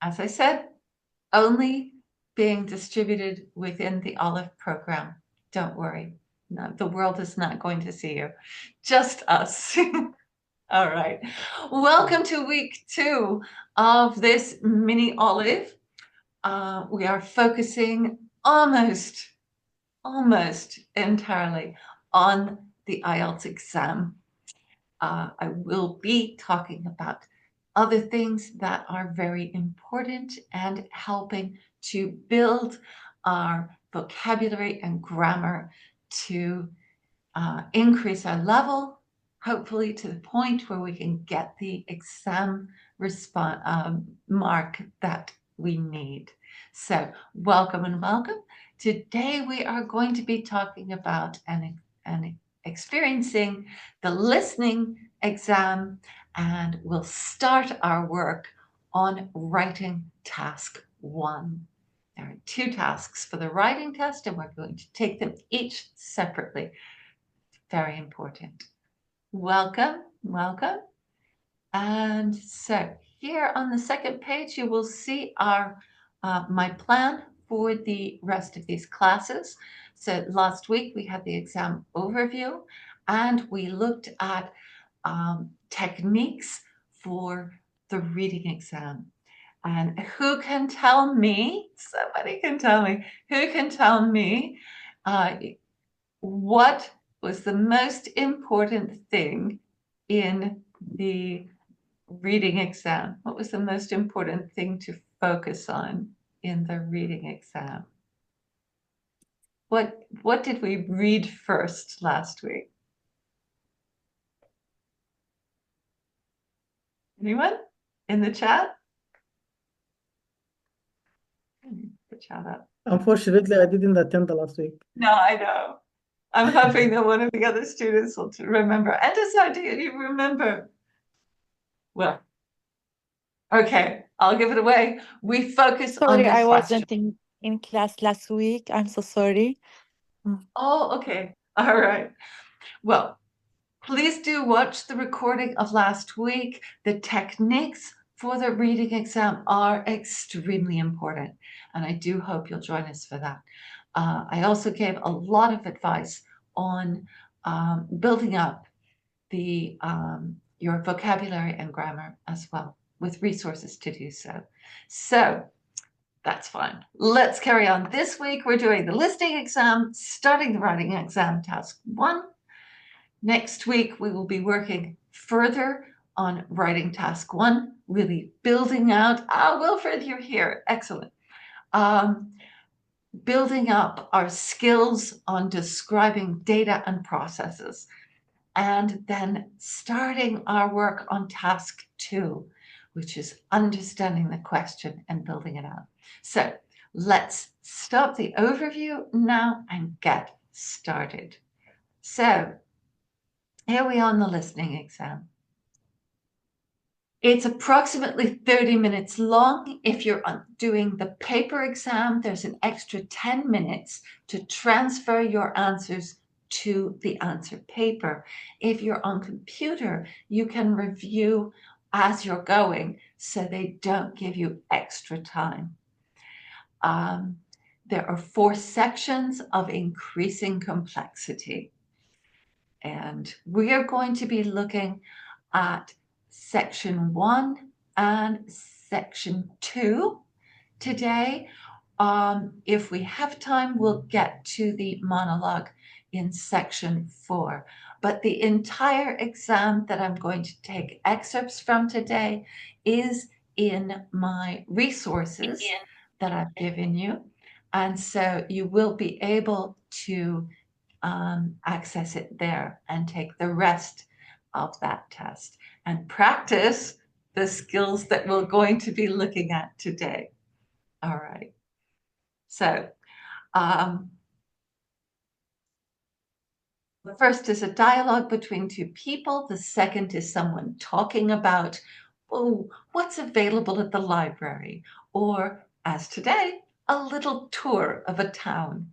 As I said, only being distributed within the Olive program. Don't worry. No, the world is not going to see you. Just us. All right. Welcome to week 2 of this mini Olive. We are focusing almost entirely on the IELTS exam. I will be talking about other things that are very important and helping to build our vocabulary and grammar to increase our level, hopefully to the point where we can get the exam mark that we need. So welcome and welcome. Today we are going to be talking about and experiencing the listening exam, and we'll start our work on writing task 1. There are 2 tasks for the writing test, and we're going to take them each separately. Very important. Welcome, welcome. And so here on the second page, you will see my plan for the rest of these classes. So last week we had the exam overview, and we looked at techniques for the reading exam. And who can tell me, somebody can tell me, who can tell me what was the most important thing in the reading exam? What was the most important thing to focus on in the reading exam? What did we read first last week? Anyone in the chat? The chat up. Unfortunately, I didn't attend the last week. No, I know. I'm hoping that one of the other students will remember. And decide, do you remember? Well, okay, I'll give it away. We focus on Sorry, the I question. wasn't in class last week. I'm so sorry. Oh, okay. All right. Well, please do watch the recording of last week. The techniques for the reading exam are extremely important, and I do hope you'll join us for that. I also gave a lot of advice on building up your vocabulary and grammar as well, with resources to do so. So that's fine. Let's carry on. This week we're doing the listening exam, starting the writing exam task 1. Next week we will be working further on writing task 1, really building out. Wilfred, you're here. Excellent. Building up our skills on describing data and processes, and then starting our work on task 2, which is understanding the question and building it out. So let's stop the overview now and get started. So here we are on the listening exam. It's approximately 30 minutes long. If you're doing the paper exam, there's an extra 10 minutes to transfer your answers to the answer paper. If you're on computer, you can review as you're going, so they don't give you extra time. There are 4 sections of increasing complexity. And we are going to be looking at section 1 and section 2 today. If we have time, we'll get to the monologue in section 4. But the entire exam that I'm going to take excerpts from today is in my resources that I've given you. And so you will be able to access it there and take the rest of that test and practice the skills that we're going to be looking at today. All right. So the first is a dialogue between 2 people. The second is someone talking about, what's available at the library, or as today, a little tour of a town.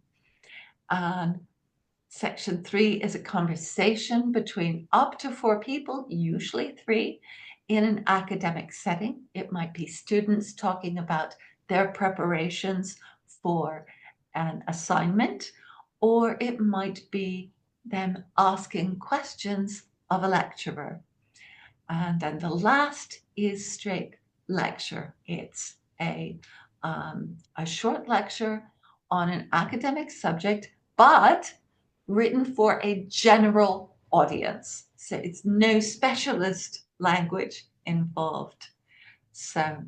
Section 3 is a conversation between up to 4 people, usually 3, in an academic setting. It might be students talking about their preparations for an assignment, or it might be them asking questions of a lecturer. And then the last is straight lecture. It's a short lecture on an academic subject, but written for a general audience. So it's no specialist language involved. So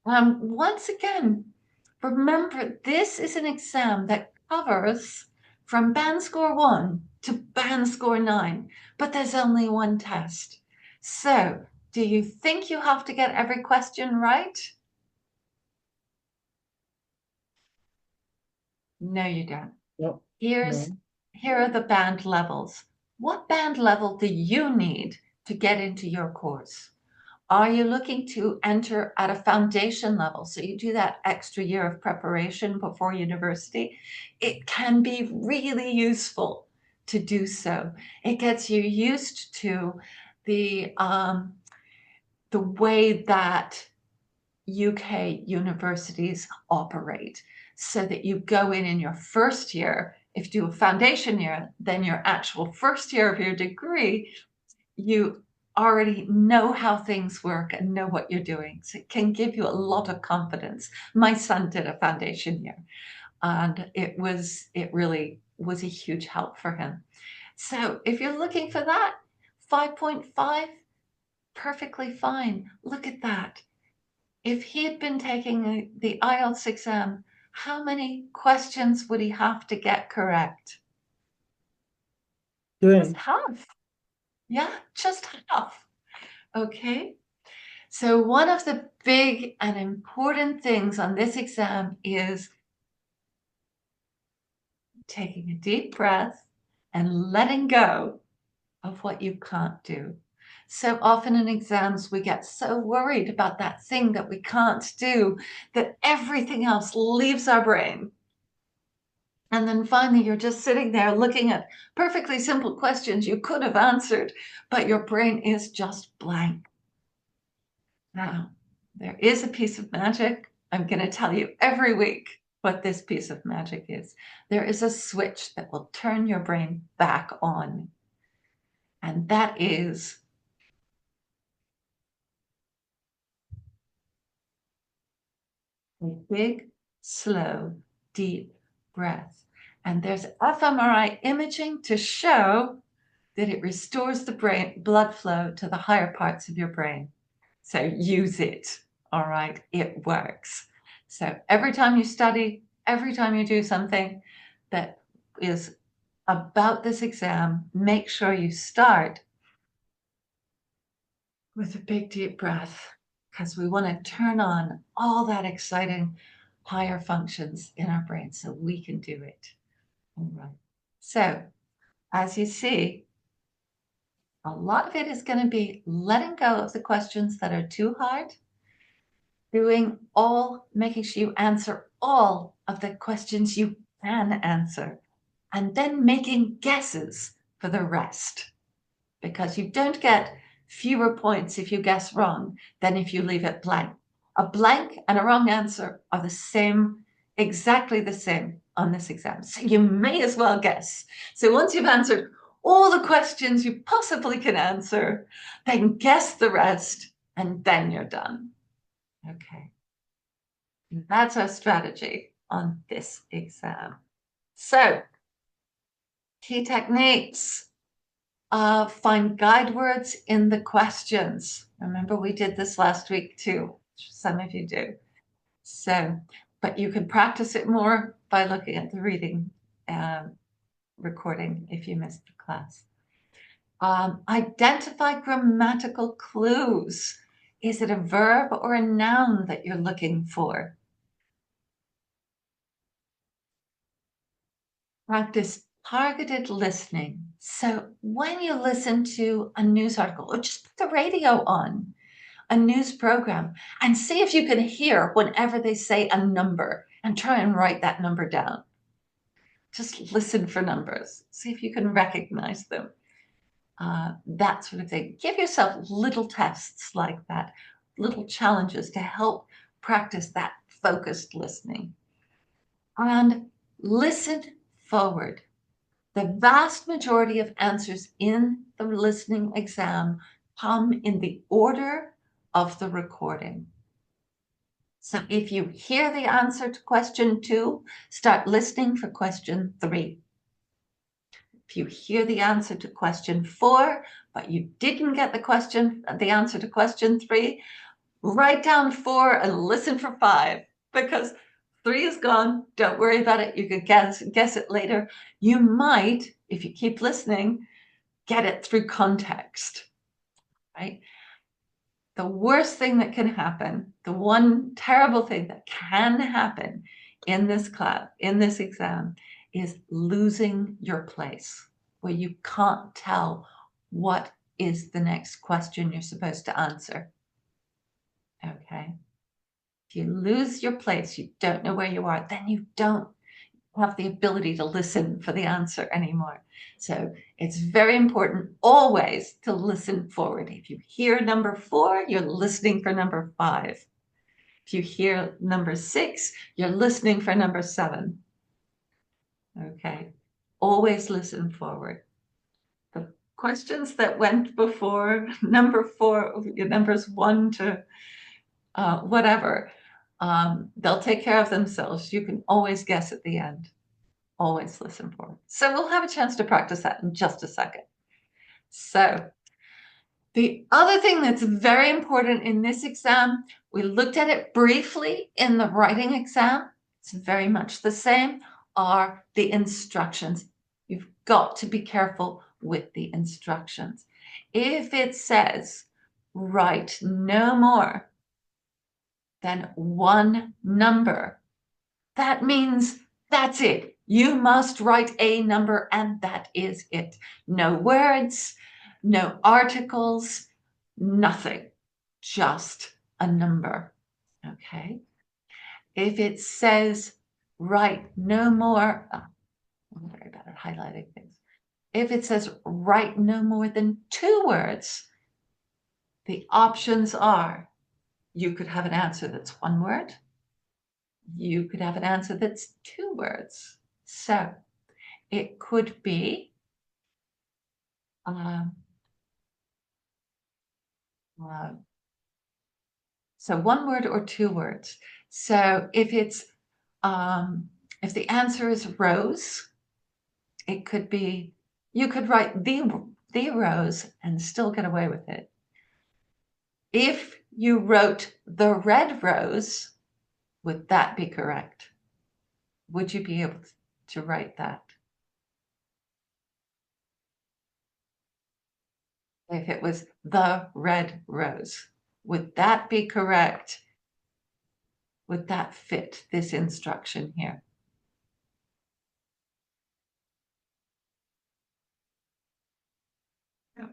once again, remember, this is an exam that covers from band score 1 to band score 9, but there's only one test. So, do you think you have to get every question right? No, you don't. No, Here are the band levels. What band level do you need to get into your course? Are you looking to enter at a foundation level? So you do that extra year of preparation before university. It can be really useful to do so. It gets you used to the way that UK universities operate, so that you go in your first year. If you do a foundation year, then your actual first year of your degree, you already know how things work and know what you're doing. So it can give you a lot of confidence. My son did a foundation year, and it really was a huge help for him. So if you're looking for that, 5.5, perfectly fine. Look at that. If he had been taking the IELTS exam, how many questions would he have to get correct? Just 20. half. Yeah, just half. Okay. So one of the big and important things on this exam is taking a deep breath and letting go of what you can't do. So often in exams, we get so worried about that thing that we can't do that everything else leaves our brain. And then finally, you're just sitting there looking at perfectly simple questions you could have answered, but your brain is just blank. Now, there is a piece of magic. I'm going to tell you every week what this piece of magic is. There is a switch that will turn your brain back on. And that is a big, slow, deep breath. And there's fMRI imaging to show that it restores the blood flow to the higher parts of your brain. So use it, all right? It works. So every time you study, every time you do something that is about this exam, make sure you start with a big deep breath, because we want to turn on all that exciting higher functions in our brain so we can do it. All right. So as you see, a lot of it is going to be letting go of the questions that are too hard, making sure you answer all of the questions you can answer, and then making guesses for the rest, because you don't get fewer points if you guess wrong than if you leave it blank. A blank and a wrong answer are the same, exactly the same on this exam. So you may as well guess. So once you've answered all the questions you possibly can answer, then guess the rest, and then you're done. Okay. That's our strategy on this exam. So, key techniques. Find guide words in the questions. Remember, we did this last week too. Some of you do. So, but you can practice it more by looking at the reading recording if you missed the class. Identify grammatical clues. Is it a verb or a noun that you're looking for? Practice targeted listening. So when you listen to a news article or just put the radio on, a news program, and see if you can hear whenever they say a number and try and write that number down. Just listen for numbers. See if you can recognize them. that sort of thing. Give yourself little tests like that, little challenges to help practice that focused listening. And listen forward. The vast majority of answers in the listening exam come in the order of the recording. So if you hear the answer to question 2, start listening for question 3. If you hear the answer to question 4, but you didn't get the answer to question 3, write down 4 and listen for 5, because 3 is gone. Don't worry about it. You can guess it later. You might, if you keep listening, get it through context, right? The worst thing that can happen, the one terrible thing that can happen in this class, in this exam, is losing your place, where you can't tell what is the next question you're supposed to answer. Okay? If you lose your place, you don't know where you are, then you don't have the ability to listen for the answer anymore. So it's very important always to listen forward. If you hear number 4, you're listening for number 5. If you hear number 6, you're listening for number 7. Okay, always listen forward. The questions that went before number 4, numbers 1 to whatever, they'll take care of themselves. You can always guess at the end. Always listen for. So we'll have a chance to practice that in just a second. So the other thing that's very important in this exam, we looked at it briefly in the writing exam, it's very much the same, are the instructions. You've got to be careful with the instructions. If it says, write no more than 1 number, that means that's it. You must write a number and that is it. No words, no articles, nothing, just a number, okay? If it says write no more, I'm very bad at highlighting things. If it says write no more than 2 words, the options are you could have an answer that's 1 word, you could have an answer that's 2 words. So it could be so 1 word or 2 words. So if it's if the answer is rose, it could be, you could write the rose and still get away with it. If you wrote the red rose, would that be correct? Would you be able to write that? If it was the red rose, would that be correct? Would that fit this instruction here? No.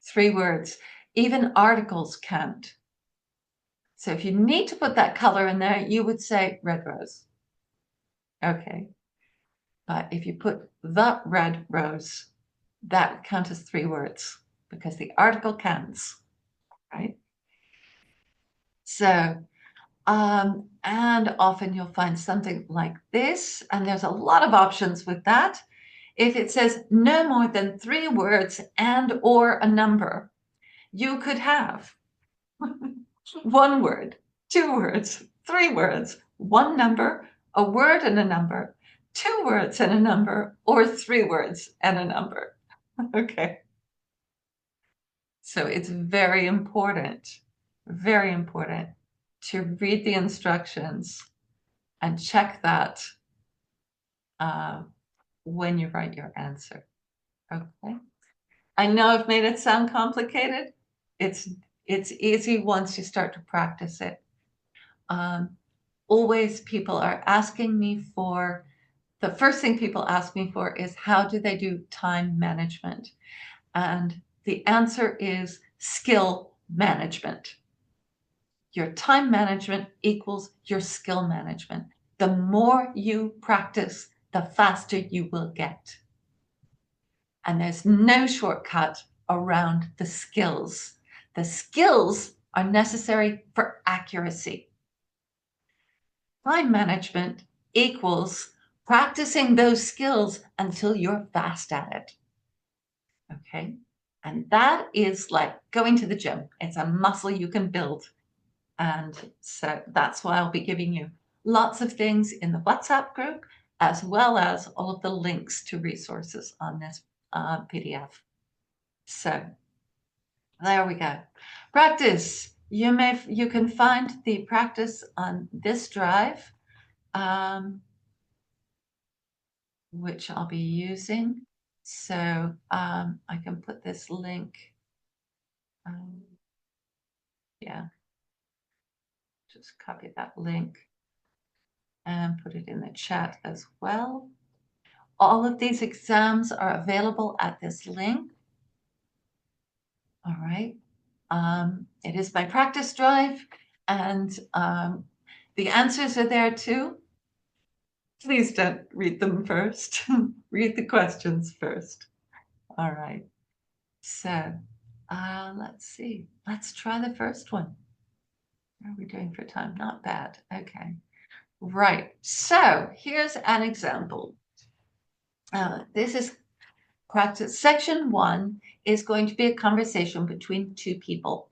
3 words. Even articles count. So if you need to put that color in there, you would say red rose. Okay. But if you put the red rose, that would count as 3 words because the article counts, right? So, and often you'll find something like this, and there's a lot of options with that. If it says no more than 3 words and or a number, you could have 1 word, 2 words, 3 words, 1 number, a word and a number, 2 words and a number, or 3 words and a number. Okay. So it's very important to read the instructions and check that when you write your answer. Okay. I know I've made it sound complicated. It's easy once you start to practice it. Always people are asking me for, the first thing people ask me for is how do they do time management? And the answer is skill management. Your time management equals your skill management. The more you practice, the faster you will get. and there's no shortcut around the skills. The skills are necessary for accuracy. Time management equals practicing those skills until you're fast at it. Okay? And that is like going to the gym. It's a muscle you can build. And so that's why I'll be giving you lots of things in the WhatsApp group, as well as all of the links to resources on this PDF. So there we go. Practice. You can find the practice on this drive, which I'll be using. So I can put this link. Yeah, just copy that link and put it in the chat as well. All of these exams are available at this link. All right. It is my practice drive, and the answers are there too. Please don't read them first. Read the questions first. All right. So let's see. Let's try the first one. How are we doing for time? Not bad. Okay. Right. So here's an example. This is practice. Section 1 is going to be a conversation between two people.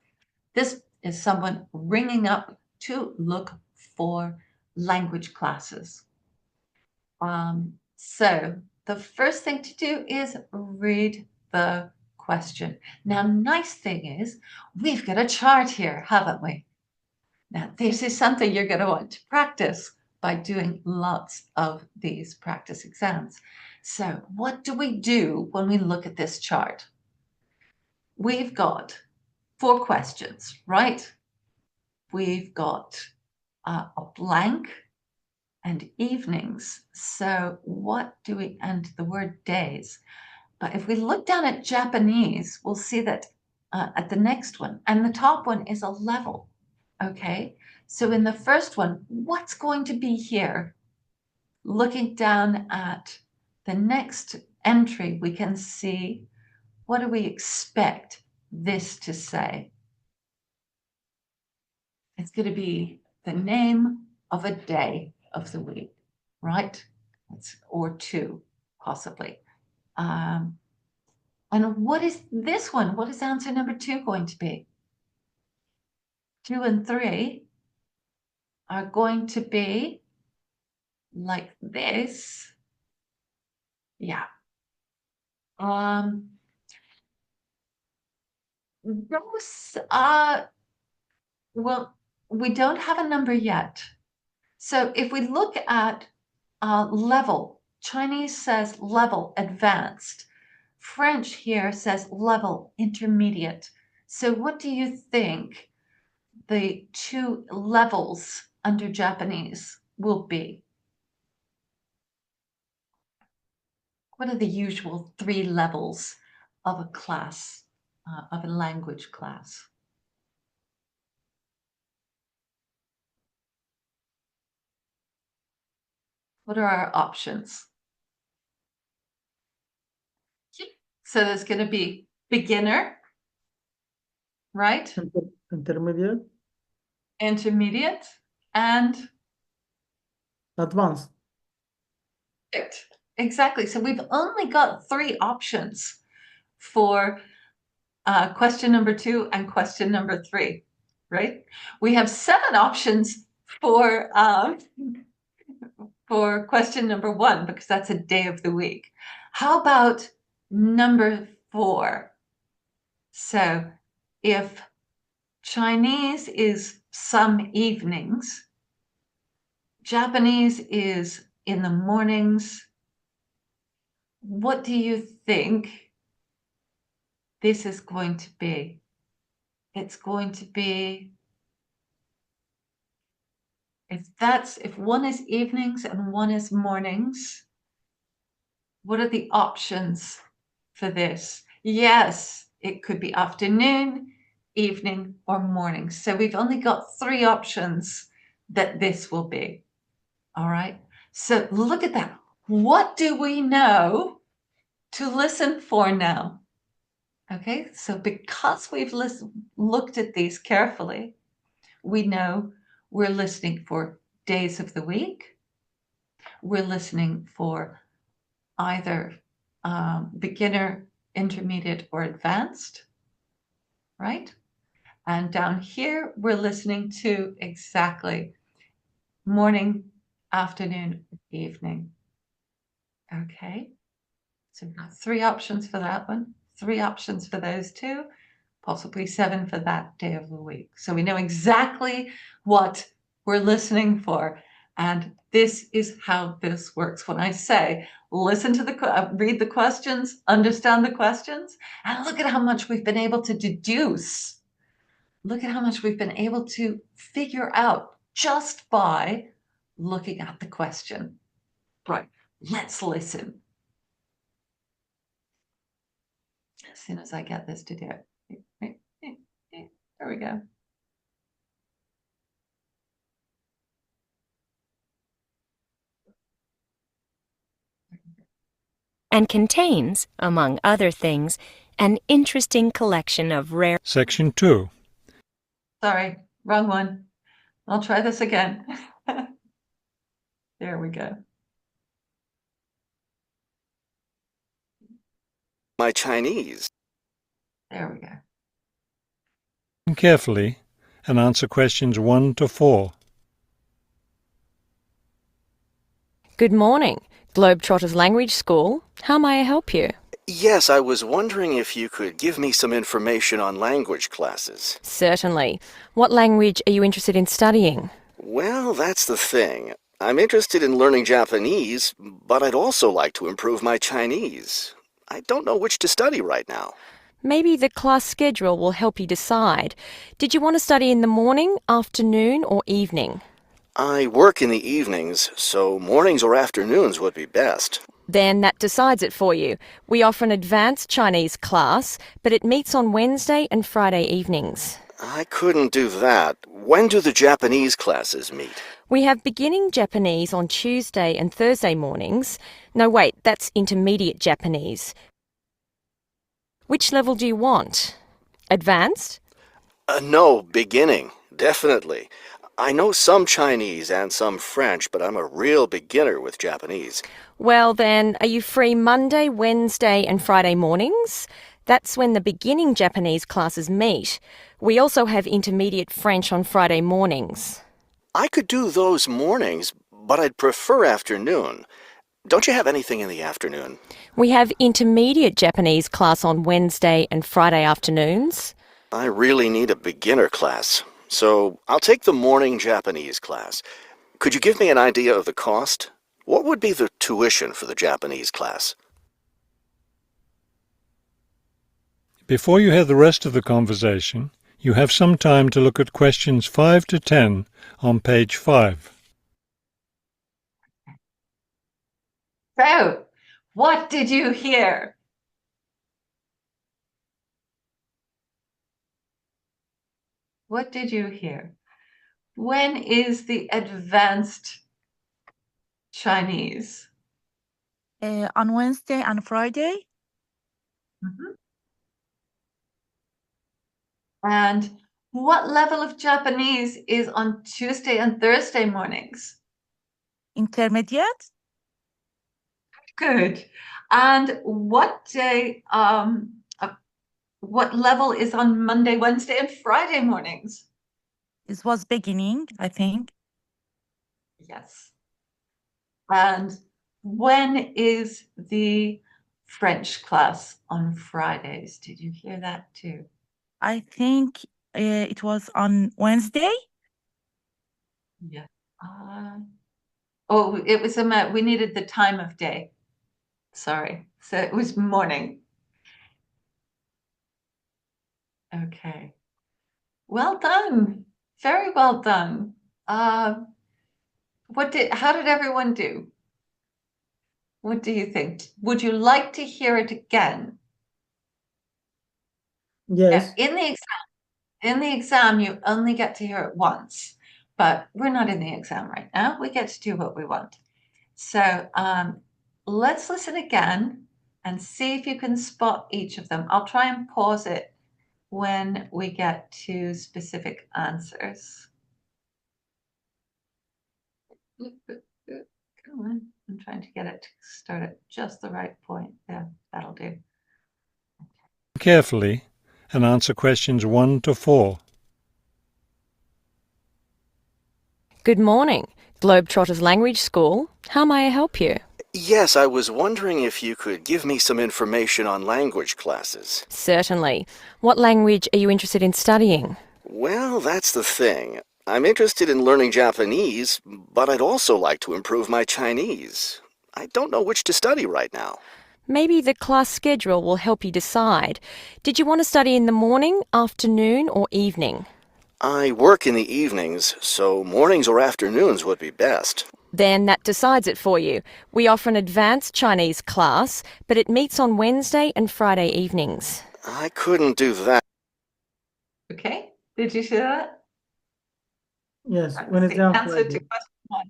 This is someone ringing up to look for language classes. So the first thing to do is read the question. Now, nice thing is we've got a chart here, haven't we? Now, this is something you're going to want to practice by doing lots of these practice exams. So what do we do when we look at this chart? We've got 4 questions, right? We've got a blank and evenings. So what do we, and the word days. But if we look down at Japanese, we'll see that at the next one, and the top one is a level, okay? So in the first one, what's going to be here? Looking down at the next entry, we can see, what do we expect this to say? It's going to be the name of a day of the week, right? Or 2, possibly. And what is this one? What is answer number 2 going to be? 2 and 3 are going to be like this. Yeah. Those well, we don't have a number yet. So if we look at level, Chinese says level advanced. French here says level intermediate. So what do you think the 2 levels under Japanese will be? What are the usual 3 levels of a class, of a language class? What are our options? So there's going to be beginner, right? Intermediate, Intermediate, and advanced. exactly. So we've only got 3 options for question number 2 and question number 3, right? We have 7 options for question number 1, because that's a day of the week. How about number 4? So if Chinese is some evenings, Japanese is in the mornings, what do you think this is going to be? It's going to be, if one is evenings and one is mornings, what are the options for this? Yes, it could be afternoon, evening, or morning. So we've only got 3 options that this will be. All right. So look at that. What do we know to listen for now. Okay, so because we've looked at these carefully, we know we're listening for days of the week. We're listening for either beginner, intermediate, or advanced, right? And down here, we're listening to exactly morning, afternoon, evening. Okay, so we've got 3 options for that one, 3 options for those two, possibly 7 for that day of the week. So we know exactly what we're listening for. And this is how this works. When I say, listen to read the questions, understand the questions, and look at how much we've been able to deduce. Look at how much we've been able to figure out just by looking at the question. Right, let's listen. As soon as I get this to do it. There we go. And contains, among other things, an interesting collection of rare. Section 2. Sorry, wrong one. I'll try this again. There we go. My Chinese. There we go. Listen carefully and answer questions 1 to 4. Good morning, Globetrotters Language School. How may I help you? Yes, I was wondering if you could give me some information on language classes. Certainly. What language are you interested in studying? Well, that's the thing. I'm interested in learning Japanese, but I'd also like to improve my Chinese. I don't know which to study right now. Maybe the class schedule will help you decide. Did you want to study in the morning, afternoon, or evening? I work in the evenings, so mornings or afternoons would be best. Then that decides it for you. We offer an advanced Chinese class, but it meets on Wednesday and Friday evenings. I couldn't do that. When do the Japanese classes meet? We have beginning Japanese on Tuesday and Thursday mornings. No, wait, that's intermediate Japanese. Which level do you want? Advanced? No, beginning, definitely. I know some Chinese and some French, but I'm a real beginner with Japanese. Well then, are you free Monday, Wednesday and Friday mornings? That's when the beginning Japanese classes meet. We also have intermediate French on Friday mornings. I could do those mornings, but I'd prefer afternoon. Don't you have anything in the afternoon? We have intermediate Japanese class on Wednesday and Friday afternoons. I really need a beginner class, so I'll take the morning Japanese class. Could you give me an idea of the cost? What would be the tuition for the Japanese class? Before you hear the rest of the conversation, you have some time to look at questions 5 to 10 on page 5. So, what did you hear? What did you hear? When is the advanced Chinese? On Wednesday and Friday? Mhm. And what level of Japanese is on Tuesday and Thursday mornings? Intermediate? Good. And what day, what level is on Monday, Wednesday, and Friday mornings? This was beginning, I think. Yes. And when is the French class on Fridays? Did you hear that too? I think it was on Wednesday. Yeah. Oh, it was we needed the time of day. Sorry. So it was morning. Okay. Well done. Very well done. How did everyone do? What do you think? Would you like to hear it again? Yes. In the exam, you only get to hear it once, but we're not in the exam right now. We get to do what we want. So let's listen again and see if you can spot each of them. I'll try and pause it when we get to specific answers. Come on, I'm trying to get it to start at just the right point. Yeah, that'll do. Carefully and answer questions 1 to 4. Good morning, Globetrotters Language School. How may I help you? Yes, I was wondering if you could give me some information on language classes. Certainly. What language are you interested in studying? Well, that's the thing. I'm interested in learning Japanese, but I'd also like to improve my Chinese. I don't know which to study right now. Maybe the class schedule will help you decide. Did you want to study in the morning, afternoon, or evening? I work in the evenings, so mornings or afternoons would be best. Then that decides it for you. We offer an advanced Chinese class, but it meets on Wednesday and Friday evenings. I couldn't do that. Okay, did you see that? Yes, That's Wednesday the and answer Friday. to question 1.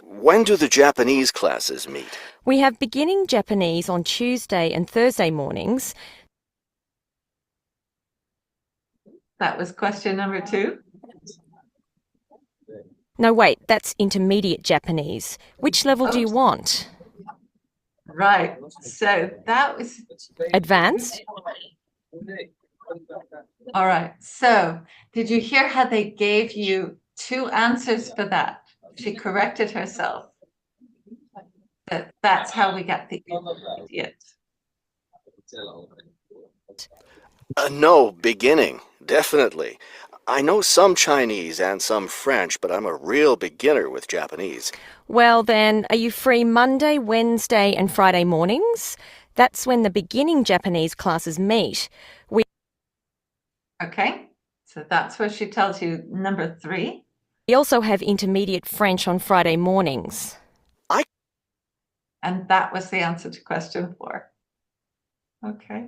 When do the Japanese classes meet? We have beginning Japanese on Tuesday and Thursday mornings. That was question number 2. No, wait, that's intermediate Japanese. Which level do you want? Right, so that was Advanced? all right. So did you hear how they gave you 2 answers for that? She corrected herself. That's how we get the intermediate. No, beginning, definitely. I know some Chinese and some French, but I'm a real beginner with Japanese. Well then, are you free Monday, Wednesday and Friday mornings? That's when the beginning Japanese classes meet. Okay, so that's where she tells you number 3. We also have intermediate French on Friday mornings. And that was the answer to question 4. Okay.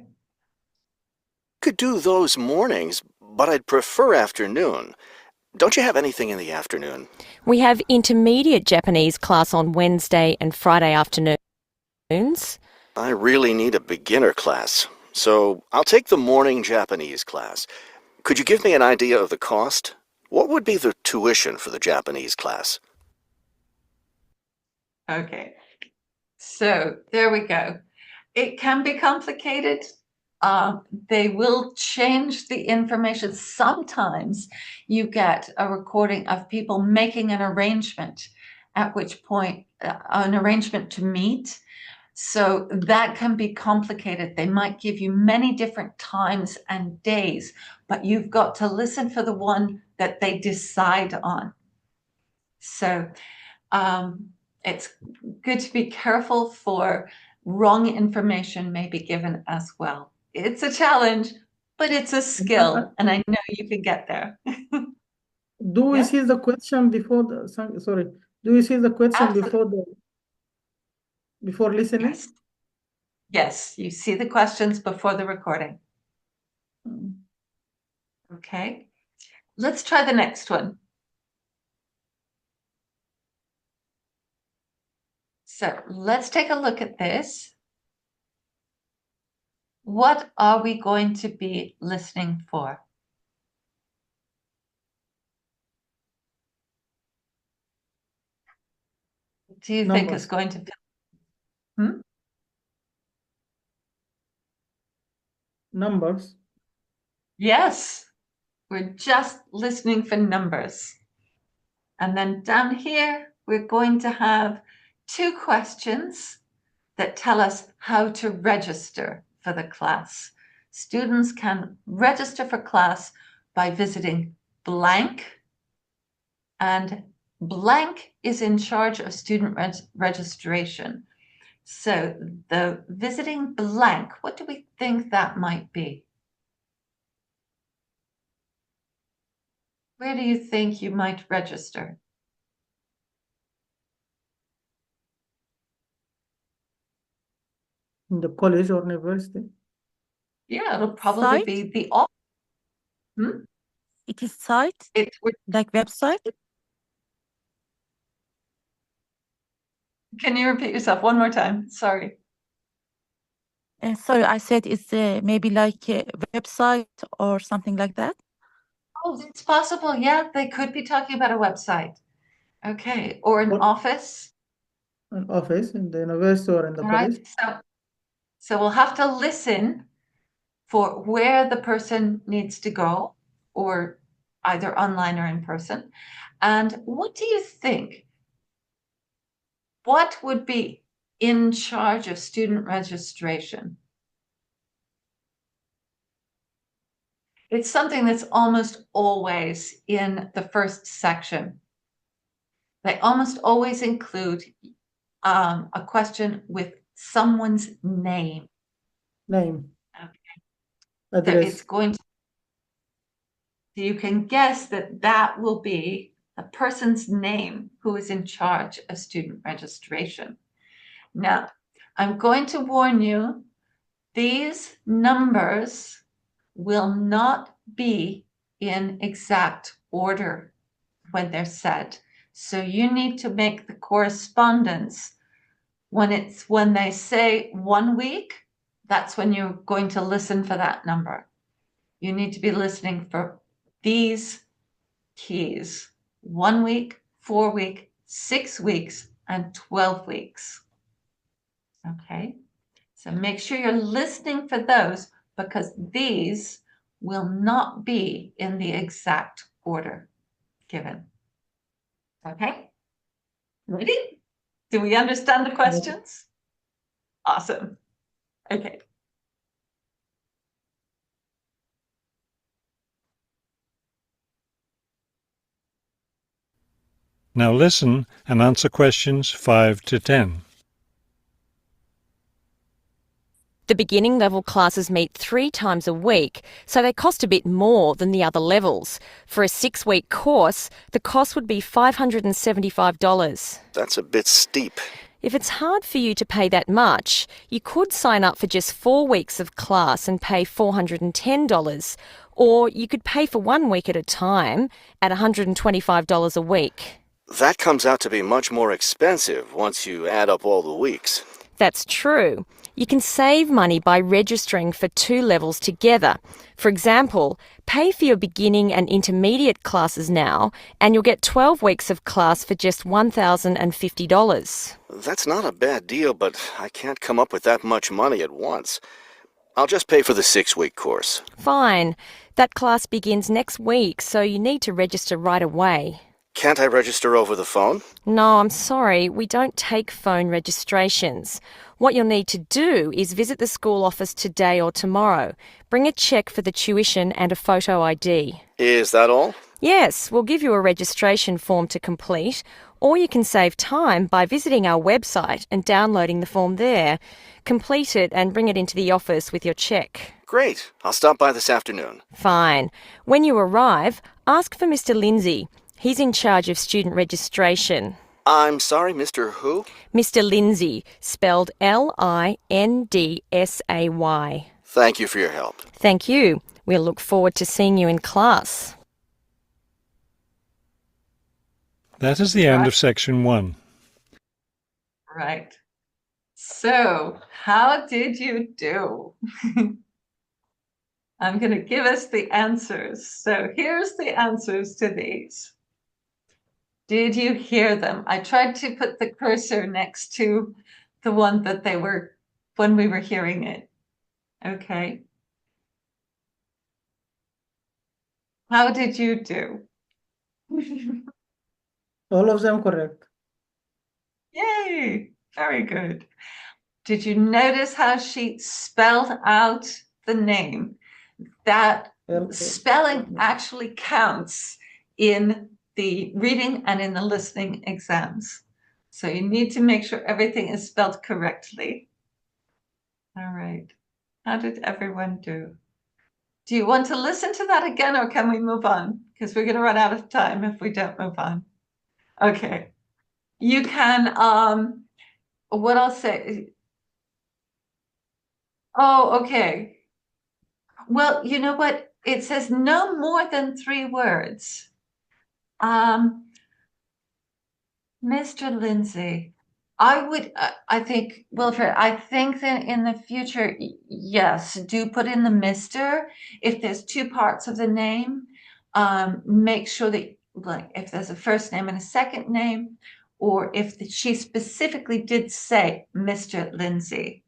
Could do those mornings, but I'd prefer afternoon. Don't you have anything in the afternoon? We have intermediate Japanese class on Wednesday and Friday afternoons. I really need a beginner class, so I'll take the morning Japanese class. Could you give me an idea of the cost? What would be the tuition for the Japanese class? Okay. So there we go. It can be complicated. They will change the information. Sometimes you get a recording of people making an arrangement, at which point an arrangement to meet. So that can be complicated. They might give you many different times and days, but you've got to listen for the one that they decide on. So it's good to be careful for wrong information may be given as well. It's a challenge, but it's a skill, and I know you can get there. Do we Yeah. see the question before the sorry? Do we see the question Absolutely. before listening? Yes. Yes, you see the questions before the recording. Okay. Let's try the next one. So let's take a look at this. What are we going to be listening for? Do you think Numbers. is going to be? Numbers. Yes, we're just listening for numbers. And then down here, we're going to have 2 questions that tell us how to register for the class. Students can register for class by visiting blank, and blank is in charge of student registration. So the visiting blank, what do we think that might be? Where do you think you might register? In the college or university? Yeah, it'll probably Site? be the It is site, it, like website. Can you repeat yourself one more time? Sorry. Sorry, I said it's maybe like a website or something like that. Oh, it's possible. Yeah, they could be talking about a website. Okay, or an What office. an office in the university or in the All right. college? So we'll have to listen for where the person needs to go, or either online or in person. And what do you think? What would be in charge of student registration? It's something that's almost always in the first section. They almost always include a question with someone's name. Name, Okay. So it's address. going to, you can guess that that will be the person's name who is in charge of student registration. Now, I'm going to warn you, these numbers will not be in exact order when they're said. So you need to make the correspondence when they say 1 week, that's when you're going to listen for that number. You need to be listening for these keys: 1 week, 4 week, 6 weeks, and 12 weeks. Okay, so make sure you're listening for those, because these will not be in the exact order given. Okay, ready? Do we understand the questions? Awesome. Okay. Now listen and answer questions 5 to 10. The beginning level classes meet 3 times a week, so they cost a bit more than the other levels. For a 6-week course, the cost would be $575. That's a bit steep. If it's hard for you to pay that much, you could sign up for just 4 weeks of class and pay $410, or you could pay for 1 week at a time at $125 a week. That comes out to be much more expensive once you add up all the weeks. That's true. You can save money by registering for 2 levels together. For example, pay for your beginning and intermediate classes now, and you'll get 12 weeks of class for just $1,050. That's not a bad deal, but I can't come up with that much money at once. I'll just pay for the 6-week course. Fine. That class begins next week, so you need to register right away. Can't I register over the phone? No, I'm sorry, we don't take phone registrations. What you'll need to do is visit the school office today or tomorrow. Bring a cheque for the tuition and a photo ID. Is that all? Yes, we'll give you a registration form to complete, or you can save time by visiting our website and downloading the form there. Complete it and bring it into the office with your cheque. Great. I'll stop by this afternoon. Fine. When you arrive, ask for Mr. Lindsay. He's in charge of student registration. I'm sorry, Mr. Who? Mr. Lindsay, spelled Lindsay. Thank you for your help. Thank you. We'll look forward to seeing you in class. That is the end of section 1. Right. So, how did you do? I'm going to give us the answers. So, here's the answers to these. Did you hear them? I tried to put the cursor next to the one that they were when we were hearing it. Okay. How did you do? All of them correct. Yay! Very good. Did you notice how she spelled out the name? That spelling actually counts in the reading and in the listening exams. So you need to make sure everything is spelled correctly. All right. How did everyone do? Do you want to listen to that again, or can we move on? Because we're going to run out of time if we don't move on. Okay. You can, what I'll say. Oh, okay. Well, you know what? It says no more than 3 words. Mr. Lindsay, I think, Wilfred, I think that in the future, yes, do put in the Mr. If there's two parts of the name, make sure that, like, if there's a first name and a second name, or if she specifically did say Mr. Lindsay.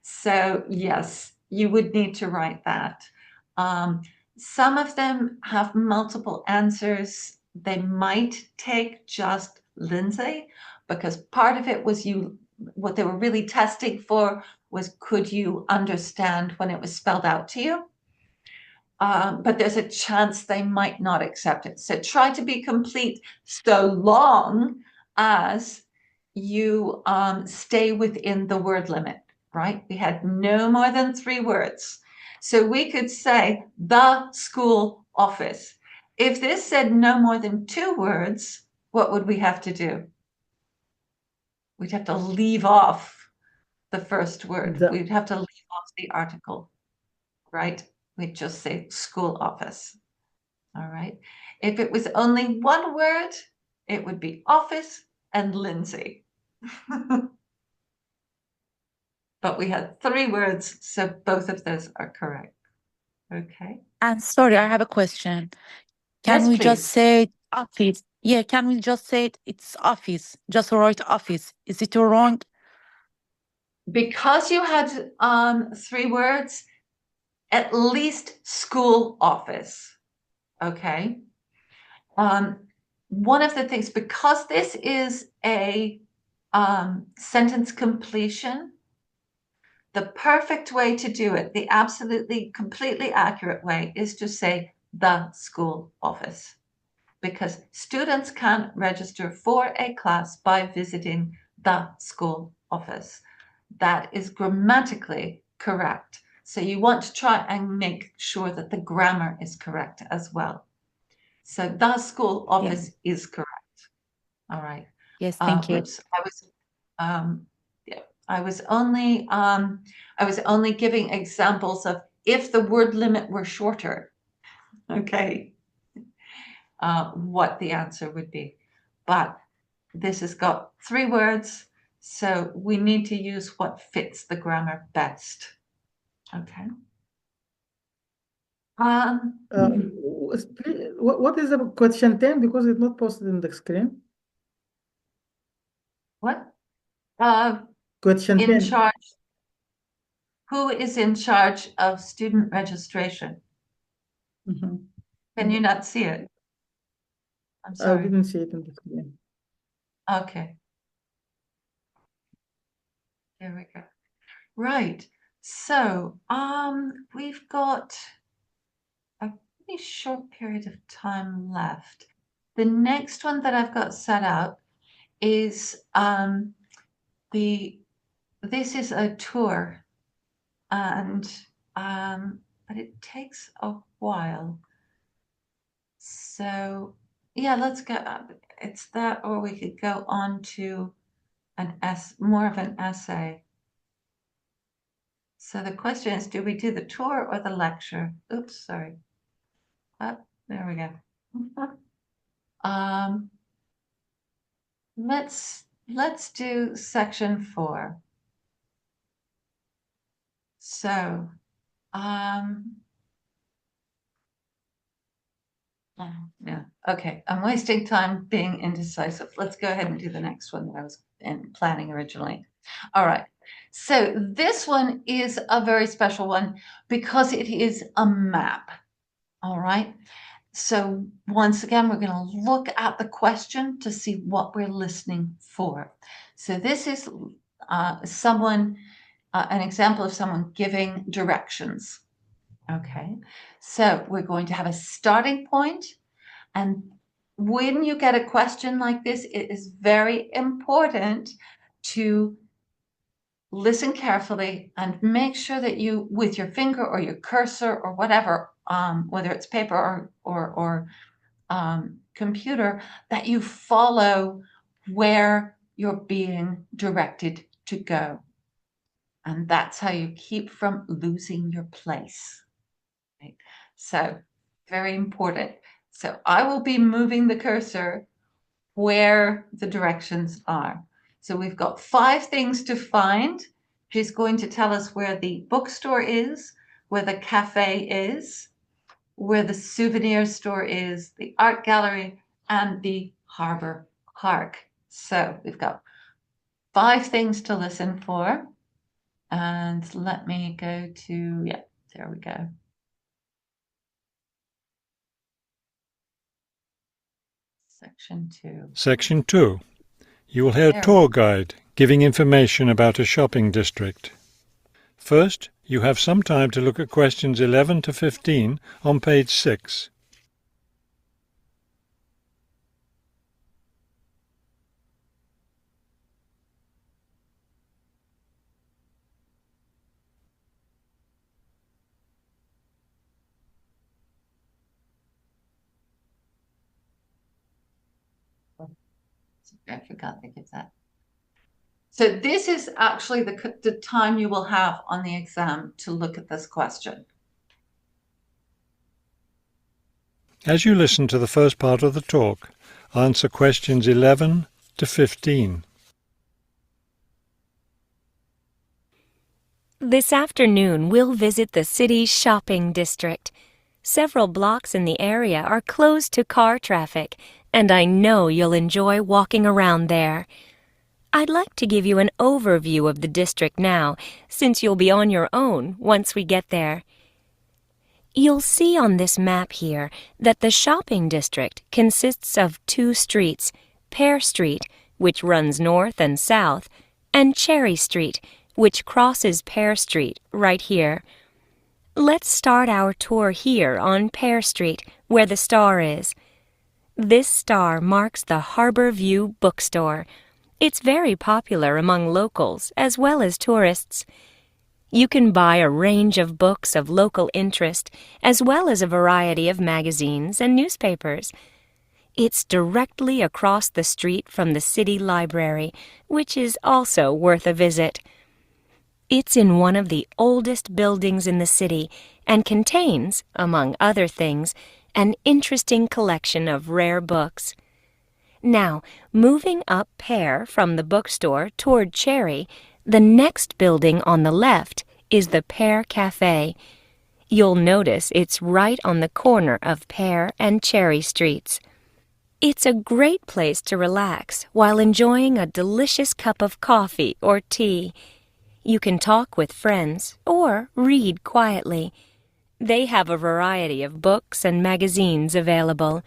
So yes, you would need to write that. Some of them have multiple answers. They might take just Lindsay, because part of it was what they were really testing for was, could you understand when it was spelled out to you? But there's a chance they might not accept it. So try to be complete so long as you stay within the word limit, right? We had no more than 3 words. So we could say the school office. If this said no more than 2 words, what would we have to do? We'd have to leave off the first word. We'd have to leave off the article, right? We'd just say school office. All right. If it was only 1 word, it would be office and Lindsay. But we had 3 words, so both of those are correct. Okay. And sorry, I have a question. Can Yes, we just please. say office? Yeah, can we just say it's office? Just write office. Is it wrong? Because you had 3 words, at least school office. Okay. One of the things, because this is a sentence completion, the perfect way to do it, the absolutely, completely accurate way, is to say the school office, because students can register for a class by visiting the school office. That is grammatically correct. So you want to try and make sure that the grammar is correct as well. So the school office is correct. All right. Yes, thank you. Whoops, I was only giving examples of if the word limit were shorter, okay, what the answer would be. But this has got 3 words, so we need to use what fits the grammar best. Okay. What is the question 10? Because it's not posted in the screen. What? Question In 10. charge. Who is in charge of student registration? Mhm. Can you not see it? I'm I sorry. didn't see it in the screen. Okay. There we go. Right. So, we've got a pretty short period of time left. The next one that I've got set up is this is a tour, and but it takes a while. So yeah, let's go. It's that, or we could go on to more of an essay. So the question is, do we do the tour or the lecture? Oops, sorry. There we go. Let's do section 4. So, yeah, okay. I'm wasting time being indecisive. Let's go ahead and do the next one that I was planning originally. All right. So this one is a very special one because it is a map. All right. So once again, we're going to look at the question to see what we're listening for. So this is an example of someone giving directions. Okay, so we're going to have a starting point, and when you get a question like this, it is very important to listen carefully and make sure that you, with your finger or your cursor or whatever, whether it's paper or computer, that you follow where you're being directed to go. And that's how you keep from losing your place. Right? So, very important. So I will be moving the cursor where the directions are. So we've got 5 things to find. She's going to tell us where the bookstore is, where the cafe is, where the souvenir store is, the art gallery, and the harbor park. So we've got 5 things to listen for. And let me go to, yeah, there we go. Section 2. Section 2. You will hear a There. tour guide giving information about a shopping district. First, you have some time to look at questions 11 to 15 on page 6. I forgot to give that. So this is actually the time you will have on the exam to look at this question. As you listen to the first part of the talk, answer questions 11 to 15. This afternoon, we'll visit the city's shopping district. Several blocks in the area are closed to car traffic, and I know you'll enjoy walking around there. I'd like to give you an overview of the district now, since you'll be on your own once we get there. You'll see on this map here that the shopping district consists of 2 streets, Pear Street, which runs north and south, and Cherry Street, which crosses Pear Street right here. Let's start our tour here on Pear Street, where the star is. This star marks the Harbor View bookstore. It's very popular among locals as well as tourists. You can buy a range of books of local interest, as well as a variety of magazines and newspapers. It's directly across the street from the city library, which is also worth a visit. It's in one of the oldest buildings in the city and contains, among other things, an interesting collection of rare books. Now, moving up Pear from the bookstore toward Cherry, the next building on the left is the Pear Cafe. You'll notice it's right on the corner of Pear and Cherry Streets. It's a great place to relax while enjoying a delicious cup of coffee or tea. You can talk with friends or read quietly. They have a variety of books and magazines available.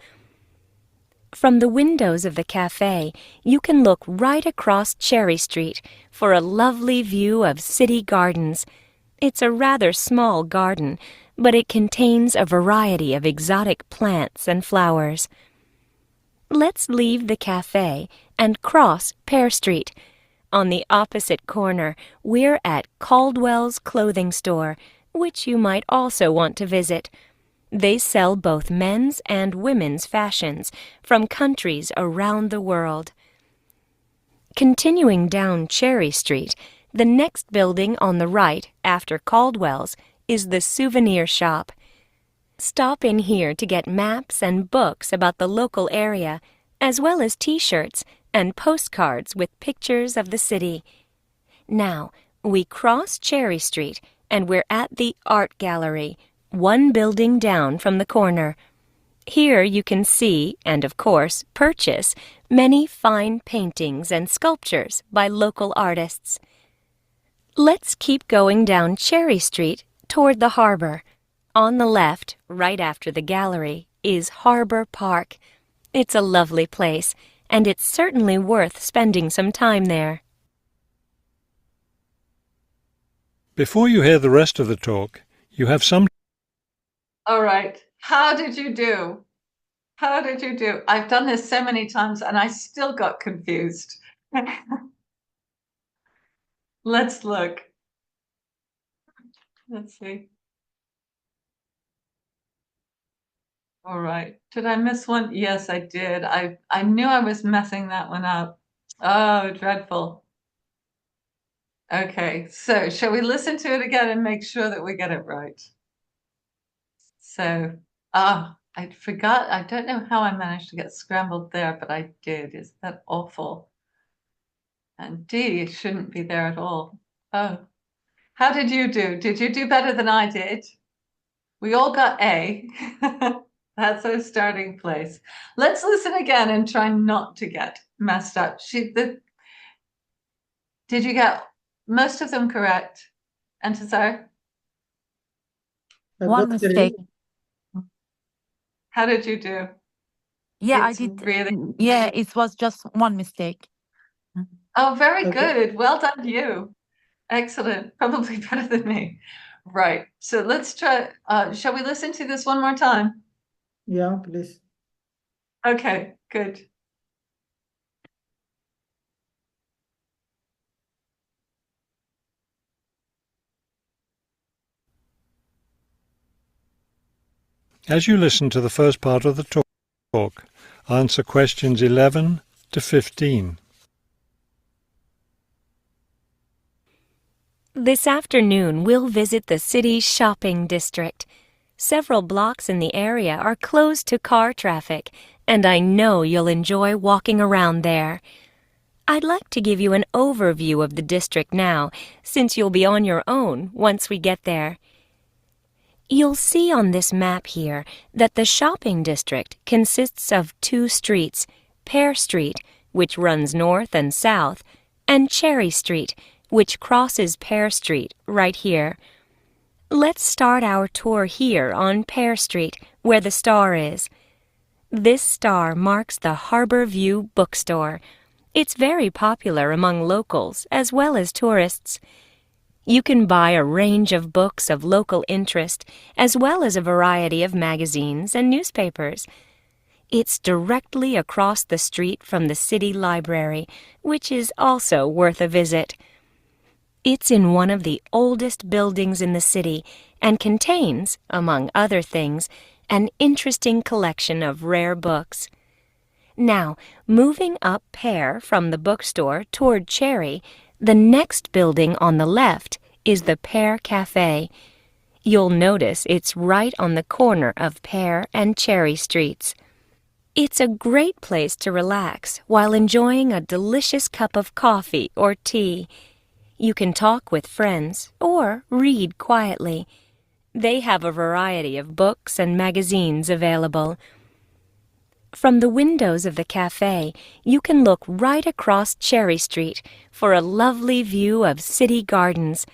From the windows of the cafe, you can look right across Cherry Street for a lovely view of city gardens. It's a rather small garden, but it contains a variety of exotic plants and flowers. Let's leave the cafe and cross Pear Street. On the opposite corner, we're at Caldwell's clothing store, which you might also want to visit. They sell both men's and women's fashions from countries around the world. Continuing down Cherry Street, the next building on the right after Caldwell's is the souvenir shop. Stop in here to get maps and books about the local area, as well as T-shirts and postcards with pictures of the city. Now, we cross Cherry Street and we're at the art gallery, one building down from the corner. Here you can see, and of course purchase, many fine paintings and sculptures by local artists. Let's keep going down Cherry Street toward the harbor. On the left, right after the gallery, is Harbor Park. It's a lovely place, and it's certainly worth spending some time there. Before you hear the rest of the talk, you have some All right. How did you do? How did you do? I've done this so many times and I still got confused. Let's look. Let's see. All right. Did I miss one? Yes, I did. I knew I was messing that one up. Oh, dreadful. Okay, so shall we listen to it again and make sure that we get it right? So, I forgot. I don't know how I managed to get scrambled there, but I did. Is that awful? And D shouldn't be there at all. Oh, how did you do? Did you do better than I did? We all got A. That's our starting place. Let's listen again and try not to get messed up. Did you get most of them correct, Entisar? One That's mistake. How did you do? Yeah, I It's did. really Yeah, it was just one mistake. Oh, very okay. good. Well done, you. Excellent. Probably better than me. Right. So let's try. Shall we listen to this one more time? Yeah, please. Okay, good. As you listen to the first part of the talk, answer questions 11 to 15. This afternoon, we'll visit the city's shopping district. Several blocks in the area are closed to car traffic, and I know you'll enjoy walking around there. I'd like to give you an overview of the district now, since you'll be on your own once we get there. You'll see on this map here that the shopping district consists of two streets, Pear Street, which runs north and south, and Cherry Street, which crosses Pear Street right here. Let's start our tour here on Pear Street, where the star is. This star marks the Harbor View Bookstore. It's very popular among locals as well as tourists. You can buy a range of books of local interest, as well as a variety of magazines and newspapers. It's directly across the street from the city library, which is also worth a visit. It's in one of the oldest buildings in the city and contains, among other things, an interesting collection of rare books. Now, moving up Pear from the bookstore toward Cherry, the next building on the left is the Pear Cafe. You'll notice it's right on the corner of Pear and Cherry Streets. It's a great place to relax while enjoying a delicious cup of coffee or tea. You can talk with friends or read quietly. They have a variety of books and magazines available. From the windows of the cafe, you can look right across Cherry Street for a lovely view of city gardens.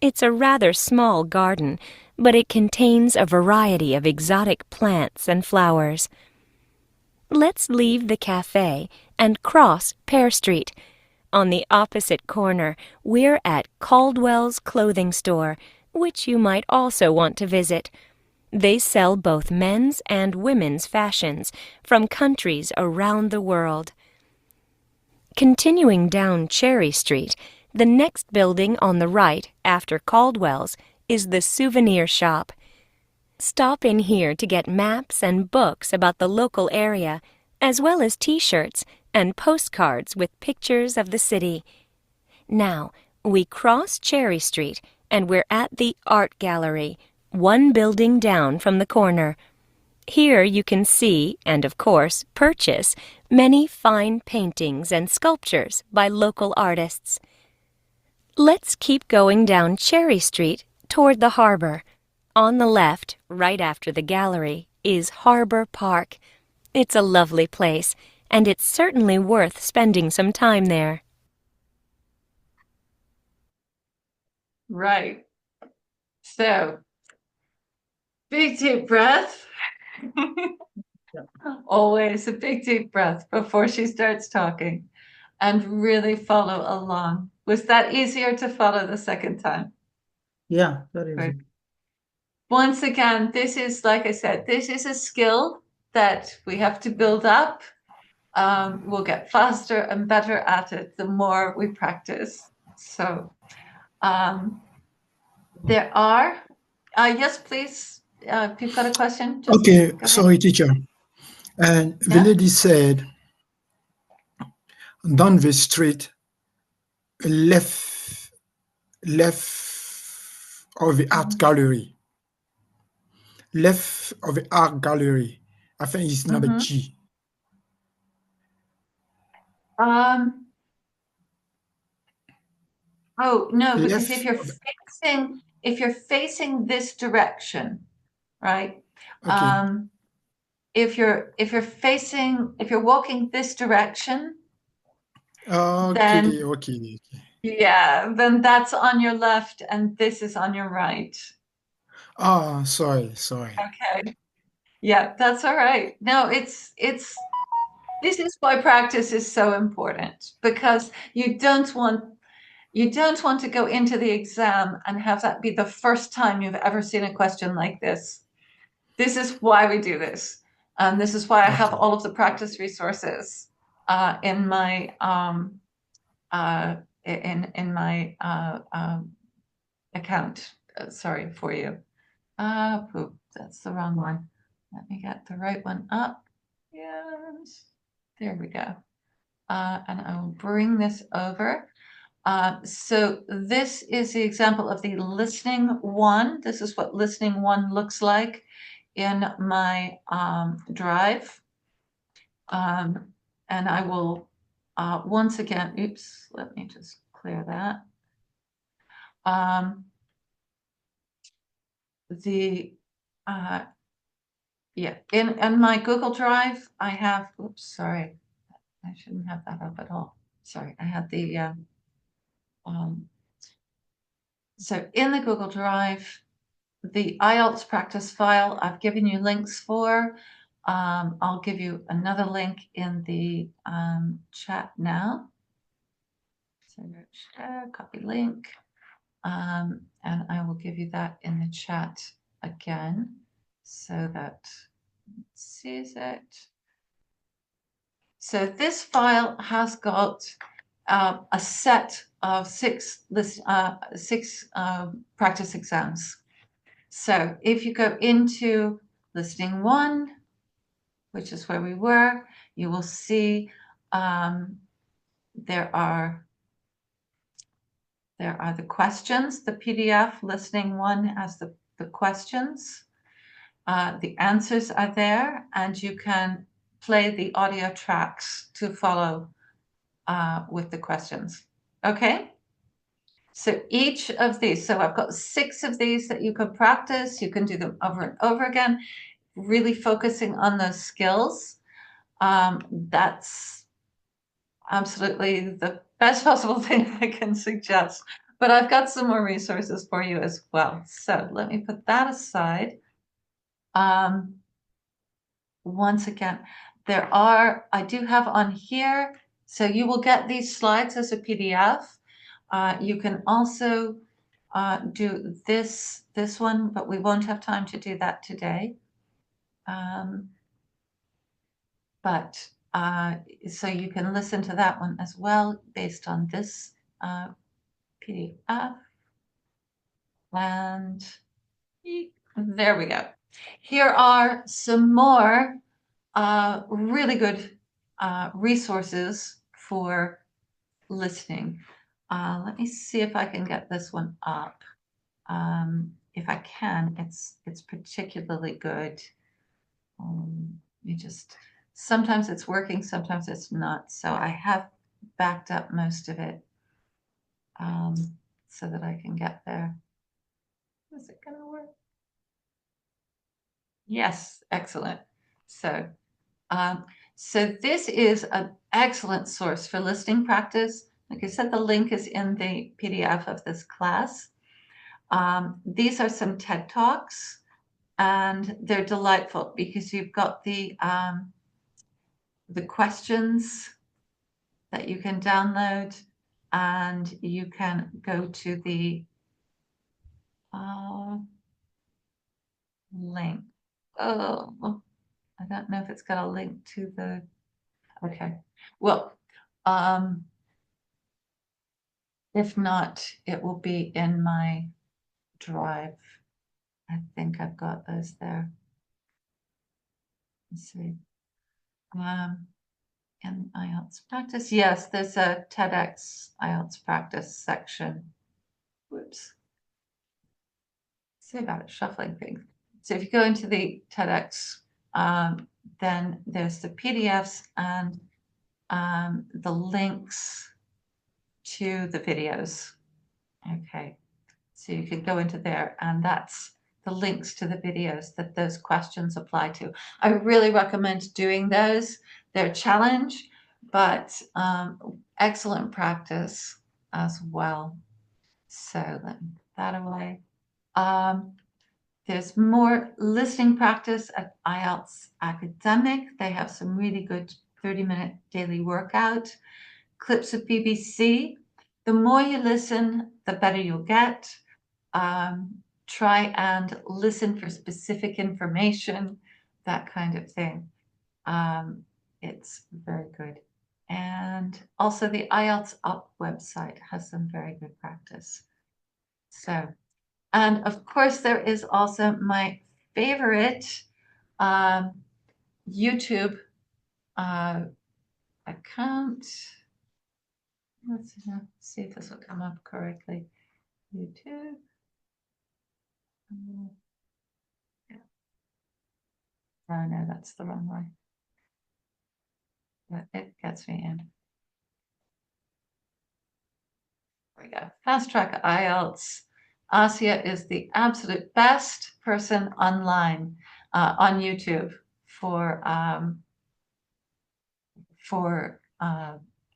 It's a rather small garden, but it contains a variety of exotic plants and flowers. Let's leave the cafe and cross Pear Street. On the opposite corner, we're at Caldwell's Clothing Store, which you might also want to visit. They sell both men's and women's fashions from countries around the world. Continuing down Cherry Street, the next building on the right after Caldwell's is the souvenir shop. Stop in here to get maps and books about the local area, as well as T-shirts and postcards with pictures of the city. Now, we cross Cherry Street and we're at the Art Gallery, one building down from the corner. Here you can see, and of course purchase, many fine paintings and sculptures by local artists. Let's keep going down Cherry Street toward the harbor. On the left, right after the gallery, is Harbor Park. It's a lovely place, and it's certainly worth spending some time there. Right. So, big deep breath. Always a big deep breath before she starts talking, and really follow along. Was that easier to follow the second time? Yeah, very Right. easy. Once again, this is, like I said, this is a skill that we have to build up. We'll get faster and better at it the more we practice. So there are, yes, please. If you've got a question, just Okay, go ahead. sorry, teacher. And the Yeah. lady said, down the street, left of the art gallery. Left of the art gallery. I think it's number G. Oh, no, because if Left. you're facing this direction, right? Okay. If you're walking this direction, then Okay. Okay. yeah, then that's on your left and this is on your right. Ah, sorry. Okay. Yeah, that's all right. No, this is why practice is so important, because you don't want to go into the exam and have that be the first time you've ever seen a question like this. This is why we do this. This is why I have Okay. all of the practice resources in my account. Sorry for you. Poop, that's the wrong one. Let me get the right one up. Yes, there we go. And I will bring this over. So this is the example of the listening one. This is what listening one looks like in my drive. And I will once again, oops, let me just clear that. Yeah, in my Google Drive, I have, oops, sorry, I shouldn't have that up at all. Sorry, I had the, so in the Google Drive, the IELTS practice file I've given you links for. I'll give you another link in the chat now. So share, copy link, and I will give you that in the chat again so that it sees it. So this file has got a set of six practice exams. So if you go into listening one, which is where we were, you will see there are the questions. The PDF listening one has the questions. The answers are there, and you can play the audio tracks to follow with the questions. Okay? So each of these, so I've got 6 of these that you can practice. You can do them over and over again, really focusing on those skills. That's absolutely the best possible thing I can suggest. But I've got some more resources for you as well. So let me put that aside. Once again, I do have on here, so you will get these slides as a PDF. You can also do this one, but we won't have time to do that today. But so you can listen to that one as well based on this PDF. And there we go. Here are some more really good resources for listening. Let me see if I can get this one up. If I can, it's particularly good. Sometimes it's working, sometimes it's not. So I have backed up most of it so that I can get there. Is it going to work? Yes, excellent. So this is an excellent source for listening practice. Like I said, the link is in the PDF of this class. These are some TED Talks, and they're delightful because you've got the questions that you can download, and you can go to the link. Oh, I don't know if it's got a link to the, okay. Well, if not, it will be in my drive. I think I've got those there. Let's see. In IELTS practice, yes, there's a TEDx IELTS practice section. Whoops. Say about it, shuffling things. So if you go into the TEDx, then there's the PDFs and the links to the videos. Okay, so you could go into there, and that's the links to the videos that those questions apply to. I really recommend doing those. They're a challenge, but excellent practice as well. So let me put that away. There's more listening practice at IELTS Academic. They have some really good 30-minute daily workout. Clips of BBC. The more you listen, the better you'll get. Try and listen for specific information, that kind of thing. It's very good. And also the IELTS Up website has some very good practice. So, and of course there is also my favorite YouTube account. Let's see if this will come up correctly. YouTube. Oh no, that's the wrong way. But it gets me in. There we go. Fast Track IELTS. Asia is the absolute best person online on YouTube for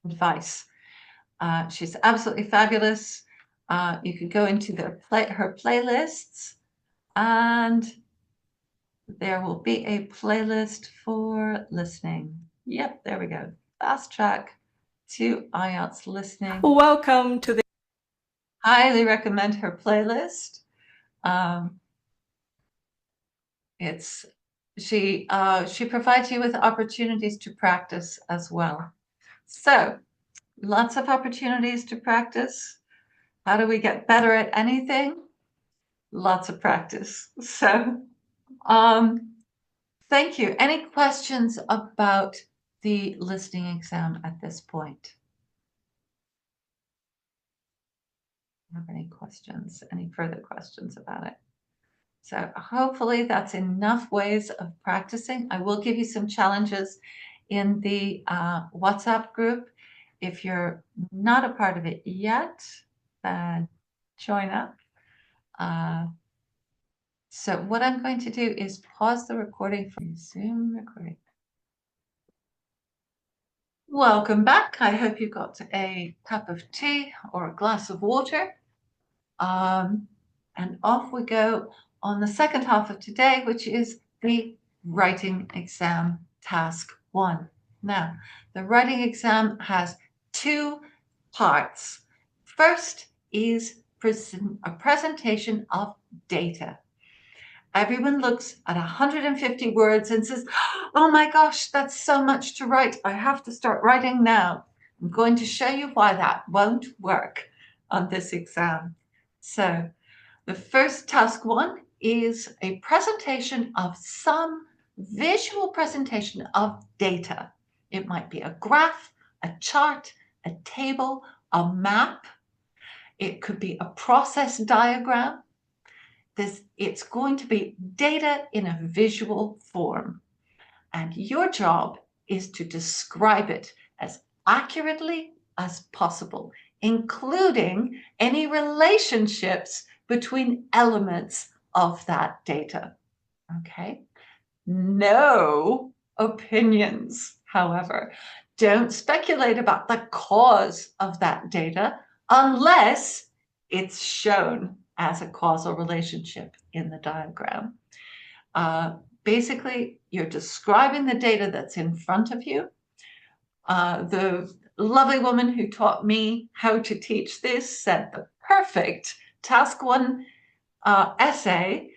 advice. She's absolutely fabulous. You could go into her playlists, and there will be a playlist for listening. Yep, there we go. Fast Track to IELTS listening. Welcome to the Highly recommend her playlist. She provides you with opportunities to practice as well. So lots of opportunities to practice. How do we get better at anything? Lots of practice. So thank you. Any questions about the listening exam at this point? Have any questions, any further questions about it? So hopefully that's enough ways of practicing. I will give you some challenges in the WhatsApp group. If you're not a part of it yet, then join up. So what I'm going to do is pause the recording for Zoom recording. Welcome back. I hope you got a cup of tea or a glass of water. And off we go on the second half of today, which is the writing exam task 1. Now, the writing exam has 2 parts. First is a presentation of data. Everyone looks at 150 words and says, oh my gosh, that's so much to write. I have to start writing now. I'm going to show you why that won't work on this exam. So the first task 1 is a presentation of some visual presentation of data. It might be a graph, a chart, a table, a map. It could be a process diagram. It's going to be data in a visual form. And your job is to describe it as accurately as possible, including any relationships between elements of that data. Okay? No opinions, however. Don't speculate about the cause of that data unless it's shown as a causal relationship in the diagram. Basically, you're describing the data that's in front of you. The lovely woman who taught me how to teach this said the perfect task 1 essay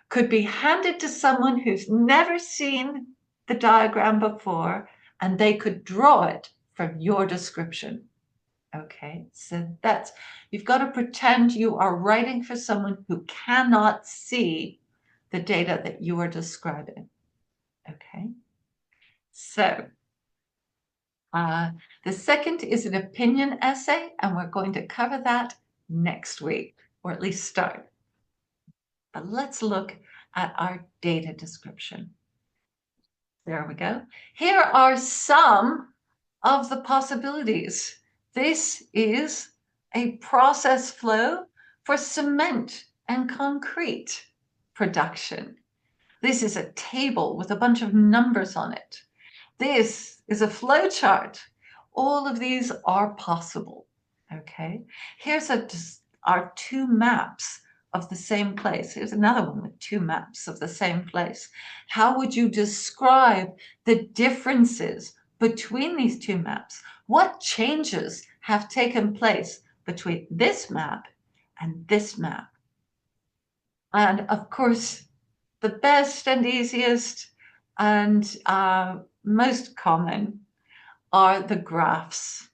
could be handed to someone who's never seen the diagram before, and they could draw it from your description. Okay, so you've got to pretend you are writing for someone who cannot see the data that you are describing. Okay, so the second is an opinion essay, and we're going to cover that next week, or at least start. But let's look at our data description. There we go. Here are some of the possibilities. This is a process flow for cement and concrete production. This is a table with a bunch of numbers on it. This is a flow chart. All of these are possible, okay? Here's our two maps of the same place. Here's another one with two maps of the same place. How would you describe the differences between these two maps? What changes have taken place between this map and this map? And of course, the best and easiest and most common are the graphs.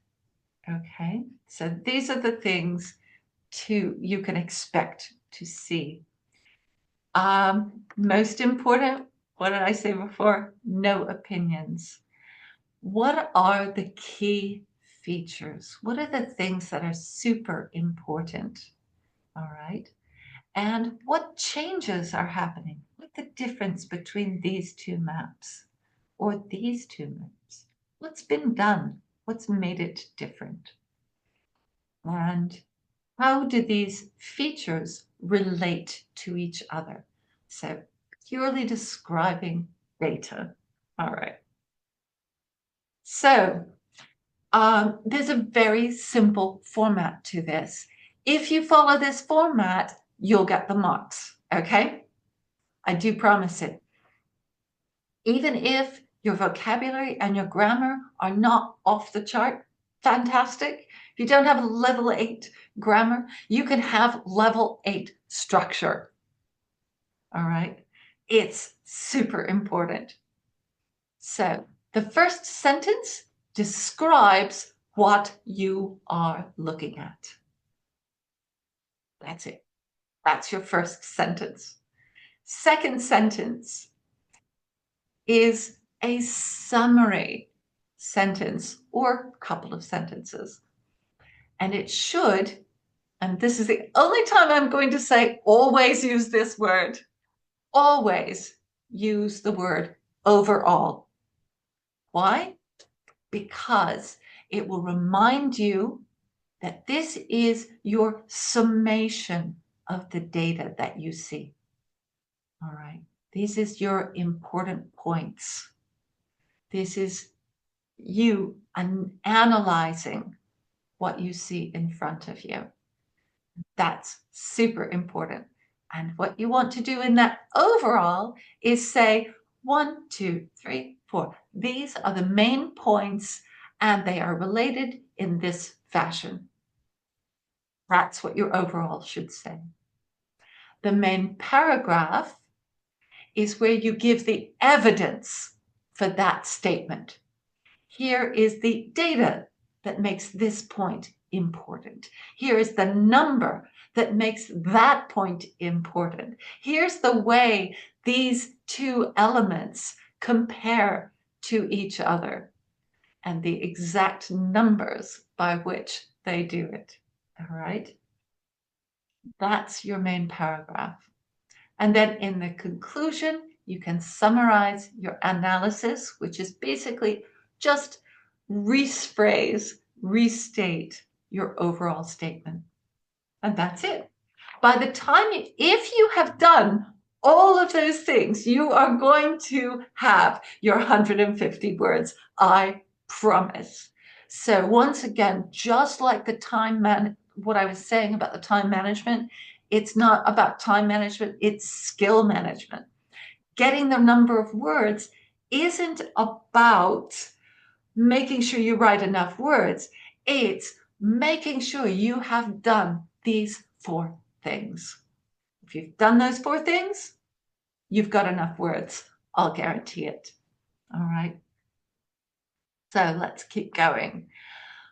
Okay, so these are the things you can expect to see. Most important, what did I say before? No opinions. What are the key features? What are the things that are super important? All right. And what changes are happening? What's the difference between these two maps or these two maps? What's been done? What's made it different? And how do these features relate to each other? So purely describing data. All right. So there's a very simple format to this. If you follow this format, you'll get the marks, okay? I do promise it. Even if your vocabulary and your grammar are not off the chart, fantastic. If you don't have level 8 grammar, you can have level 8 structure. All right? It's super important. So the first sentence describes what you are looking at. That's it. That's your first sentence. Second sentence is a summary sentence or couple of sentences. And it should, and this is the only time I'm going to say always use this word, always use the word overall. Why? Because it will remind you that this is your summation of the data that you see. All right. This is your important points. This is you analyzing what you see in front of you. That's super important. And what you want to do in that overall is say 1, 2, 3, 4. These are the main points and they are related in this fashion. That's what your overall should say. The main paragraph is where you give the evidence for that statement. Here is the data that makes this point important. Here is the number that makes that point important. Here's the way these two elements compare to each other and the exact numbers by which they do it. All right? That's your main paragraph. And then in the conclusion, you can summarize your analysis, which is basically just rephrase, restate your overall statement. And that's it. By the time, if you have done all of those things, you are going to have your 150 words, I promise. So once again, just like the what I was saying about the time management, it's not about time management, it's skill management. Getting the number of words isn't about making sure you write enough words. It's making sure you have done these 4 things. If you've done those 4 things, you've got enough words. I'll guarantee it. All right. So let's keep going.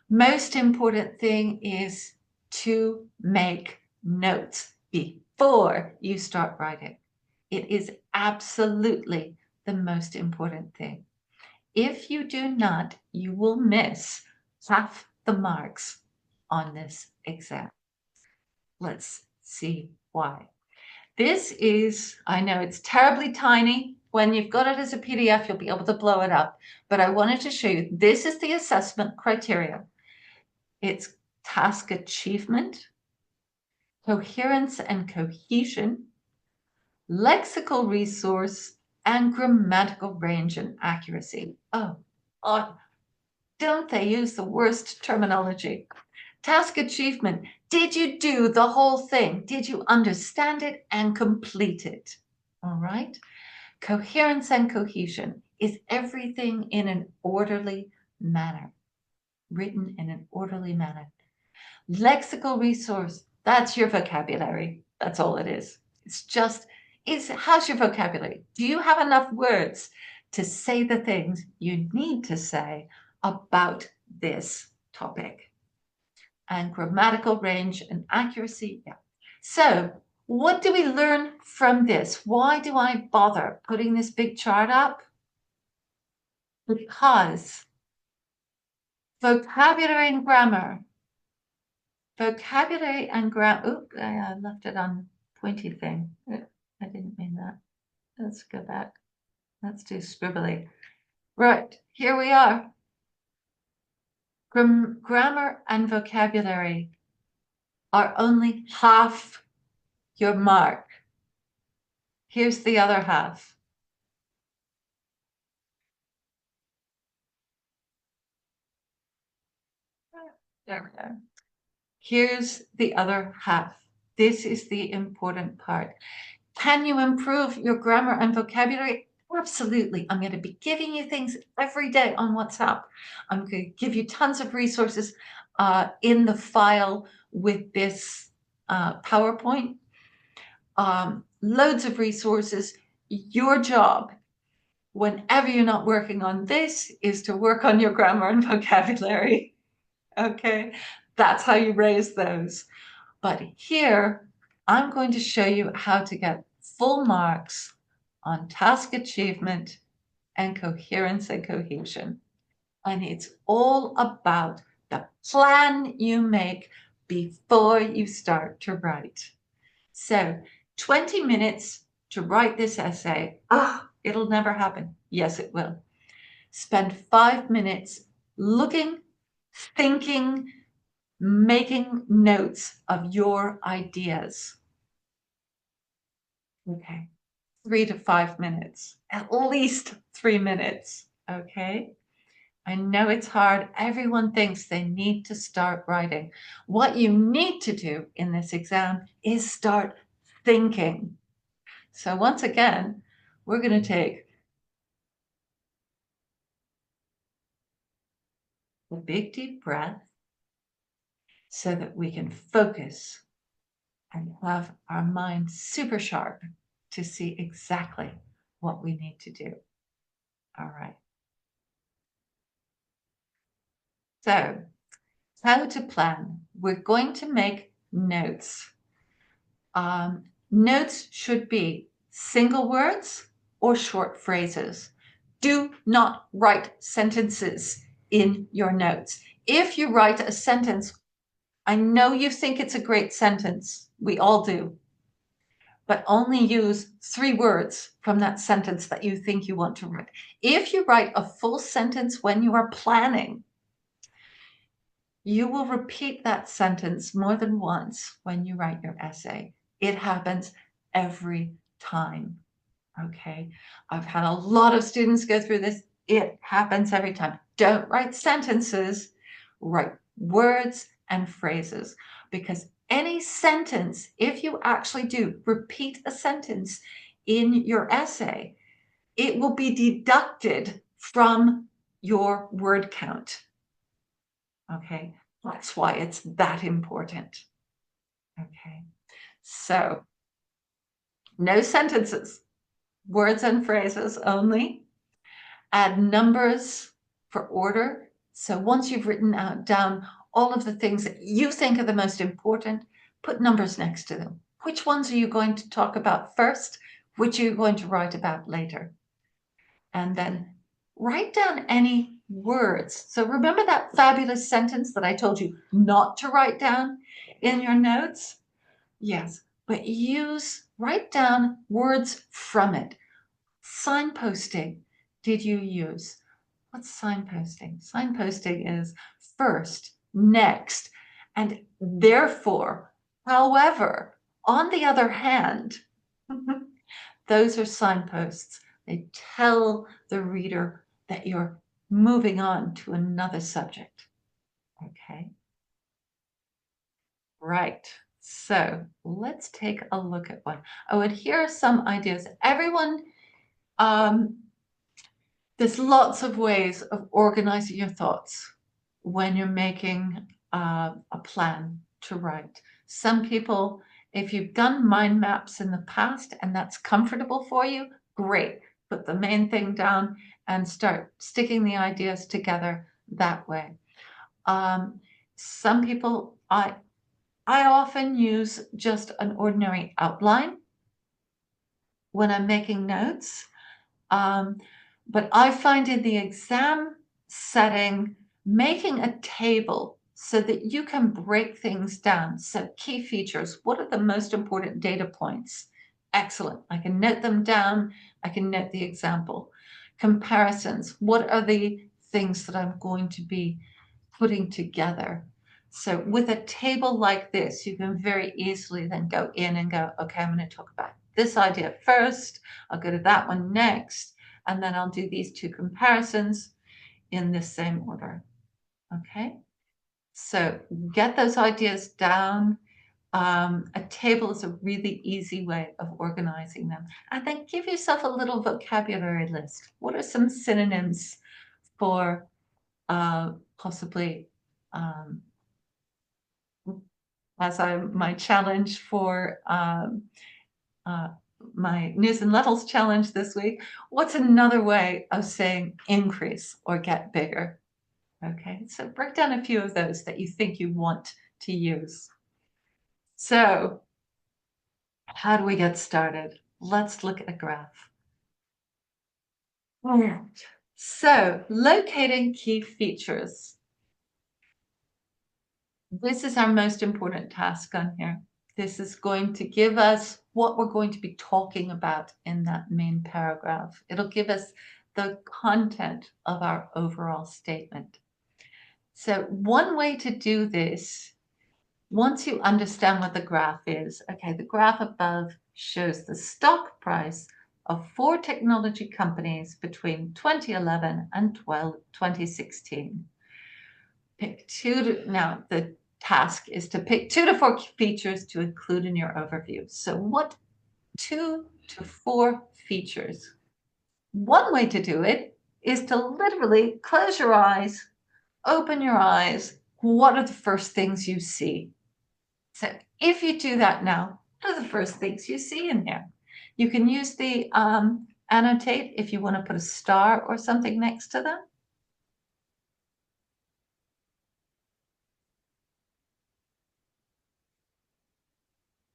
Most important thing is to make notes before you start writing. It is absolutely the most important thing. If you do not, you will miss half the marks on this exam. Let's see why. This is, I know it's terribly tiny. When you've got it as a PDF, you'll be able to blow it up. But I wanted to show you, this is the assessment criteria. It's task achievement, coherence and cohesion, lexical resource, and grammatical range and accuracy. Oh, don't they use the worst terminology? Task achievement. Did you do the whole thing? Did you understand it and complete it? All right. Coherence and cohesion is everything in an orderly manner, written in an orderly manner. Lexical resource, that's your vocabulary. That's all it is. How's your vocabulary? Do you have enough words to say the things you need to say about this topic? And grammatical range and accuracy, yeah. So what do we learn from this? Why do I bother putting this big chart up? Because vocabulary and grammar, oops, I left it on pointy thing. I didn't mean that. Let's go back. Let's do scribbly. Right, here we are. Grammar and vocabulary are only half your mark. Here's the other half. There we go. Here's the other half. This is the important part. Can you improve your grammar and vocabulary? Absolutely. I'm going to be giving you things every day on WhatsApp. I'm going to give you tons of resources in the file with this PowerPoint. Loads of resources. Your job, whenever you're not working on this, is to work on your grammar and vocabulary. Okay, that's how you raise those. But here, I'm going to show you how to get full marks on task achievement and coherence and cohesion. And it's all about the plan you make before you start to write. So 20 minutes to write this essay. It'll never happen. Yes, it will. Spend 5 minutes looking, thinking, making notes of your ideas. Okay, 3 to 5 minutes, at least 3 minutes. Okay, I know it's hard. Everyone thinks they need to start writing. What you need to do in this exam is start thinking. So once again, we're going to take a big deep breath so that we can focus and have our mind super sharp to see exactly what we need to do. All right. So, how to plan. We're going to make notes. Notes should be single words or short phrases. Do not write sentences in your notes. If you write a sentence, I know you think it's a great sentence. We all do. But only use 3 words from that sentence that you think you want to write. If you write a full sentence when you are planning, you will repeat that sentence more than once when you write your essay. It happens every time. Okay, I've had a lot of students go through this. It happens every time. Don't write sentences, write words and phrases, because any sentence, if you actually do repeat a sentence in your essay, it will be deducted from your word count. Okay, that's why it's that important. Okay, so no sentences, words and phrases only. Add numbers for order. So once you've written down all of the things that you think are the most important, put numbers next to them. Which ones are you going to talk about first? Which are you going to write about later? And then write down any words. So remember that fabulous sentence that I told you not to write down in your notes? Yes, but write down words from it. Signposting, did you use? What's signposting? Signposting is first, next, And therefore, however, on the other hand, those are signposts. They tell the reader that you're moving on to another subject. Okay. Right. So let's take a look at one. Oh, and here are some ideas. Everyone, there's lots of ways of organizing your thoughts when you're making a plan to write. Some people, if you've done mind maps in the past and that's comfortable for you, great. Put the main thing down and start sticking the ideas together that way. Some people, I often use just an ordinary outline when I'm making notes. But I find in the exam setting, making a table so that you can break things down. So key features, what are the most important data points? Excellent. I can note them down. I can note the example. Comparisons, what are the things that I'm going to be putting together? So with a table like this, you can very easily then go in and go, okay, I'm going to talk about this idea first. I'll go to that one next. And then I'll do these two comparisons in the same order. Okay. So get those ideas down. A table is a really easy way of organizing them. And then give yourself a little vocabulary list. What are some synonyms for possibly as my challenge for my News and Levels challenge this week? What's another way of saying increase or get bigger? Okay, so break down a few of those that you think you want to use. So how do we get started? Let's look at a graph. All right. So locating key features. This is our most important task on here. This is going to give us what we're going to be talking about in that main paragraph. It'll give us the content of our overall statement. So one way to do this, once you understand what the graph is, okay, the graph above shows the stock price of 4 technology companies between 2011 and 2016. Pick now the task is to pick 2 to 4 features to include in your overview. So what 2 to 4 features? One way to do it is to literally close your eyes, open your eyes. What are the first things you see? So if you do that now, what are the first things you see in here? You can use the annotate if you want to put a star or something next to them.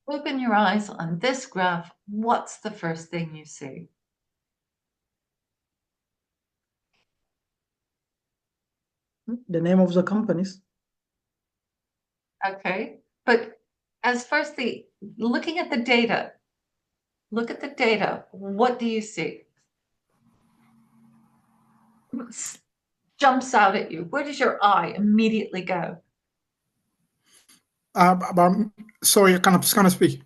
Open your eyes on this graph. What's the first thing you see? The name of the companies. Okay, but as first looking at the data, look at the data. What do you see? What jumps out at you? Where does your eye immediately go? Sorry, can I speak?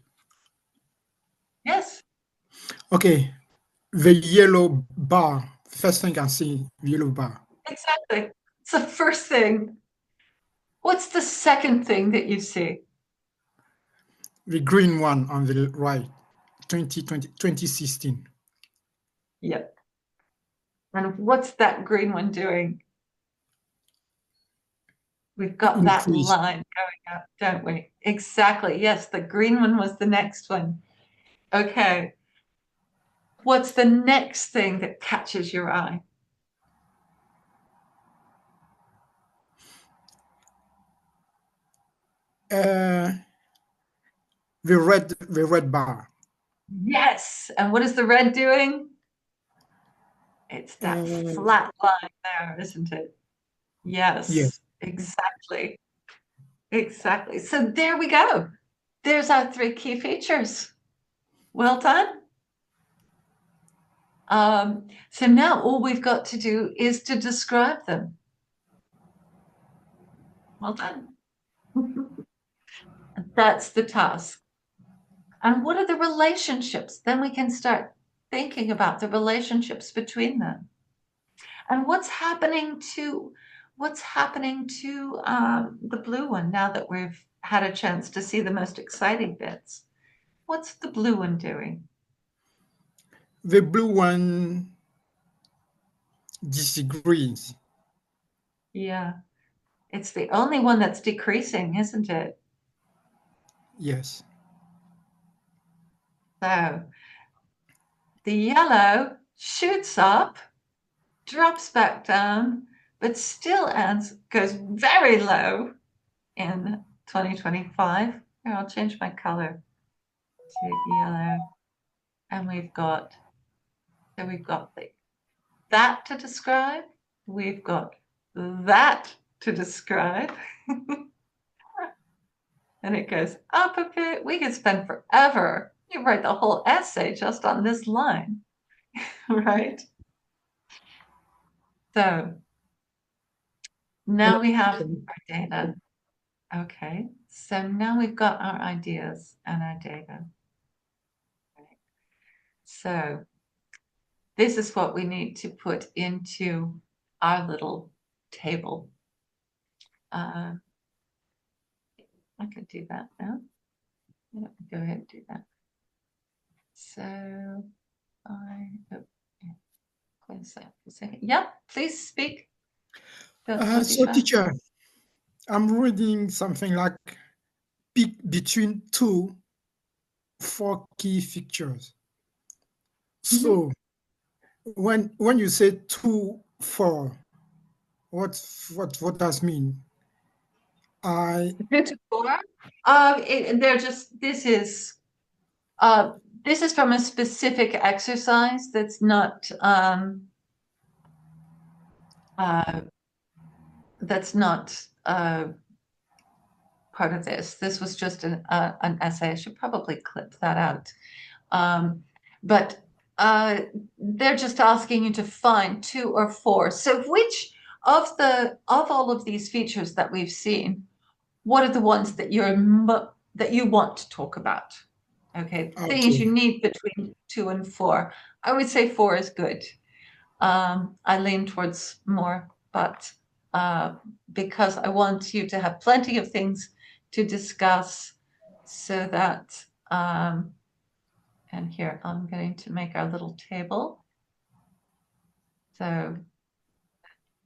Yes. Okay, the yellow bar. First thing I see, the yellow bar. Exactly. It's the first thing. What's the second thing that you see? The green one on the right, 2016. Yep. And what's that green one doing? We've got that Increase. line going up, don't we? Exactly. Yes, the green one was the next one. Okay. What's the next thing that catches your eye? The red bar. Yes. And what is the red doing? It's that Uh, flat line there, isn't it? Yes. Yes. Exactly. Exactly. So there we go. There's our 3 key features. Well done. So now all we've got to do is to describe them. Well done. That's the task. And what are the relationships? Then we can start thinking about the relationships between them. And what's happening to the blue one now that we've had a chance to see the most exciting bits? What's the blue one doing? The blue one disagrees. Yeah, it's the only one that's decreasing, isn't it? Yes. So the yellow shoots up, drops back down, but still goes very low in 2025. Here, I'll change my color to yellow. And we've got that to describe. We've got that to describe. And it goes up a bit. We could spend forever. You write the whole essay just on this line, right? So now we have our data. Okay, so now we've got our ideas and our data. Right. So this is what we need to put into our little table. I can do that now. Yeah, go ahead and do that. So close that for a second. Yeah, please speak. So teacher, I'm reading something like pick between 4 key features. So when you say 2, 4, what does mean? Good to four. They're just this is from a specific exercise that's not part of this. This was just an essay. I should probably clip that out. But they're just asking you to find 2 or 4. So which of all of these features that we've seen, what are the ones that you want to talk about? Okay, things you need between 2 and 4. I would say 4 is good. I lean towards more, but because I want you to have plenty of things to discuss so that, and here I'm going to make our little table. So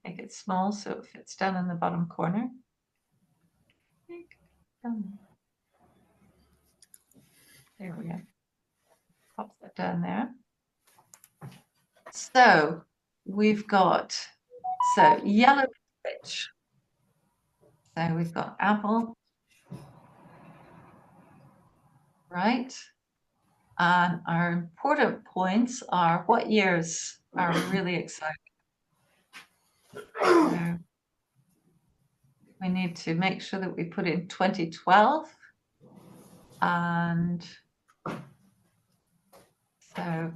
make it small so it fits down in the bottom corner. There we go. Pop that down there. So we've got, yellow switch. So we've got apple, right? And our important points are what years are really exciting. So we need to make sure that we put in 2012. And so,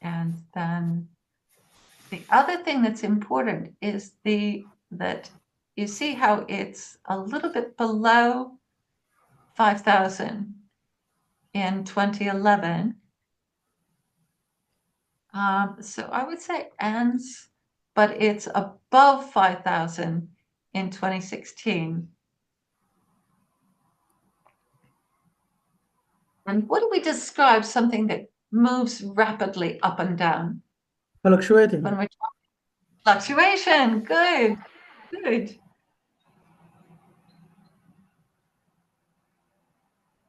and then the other thing that's important is that you see how it's a little bit below 5,000 in 2011. So I would say ends, but it's above 5,000 in 2016. And what do we describe something that moves rapidly up and down? Fluctuating. When we're talking fluctuation, good, good.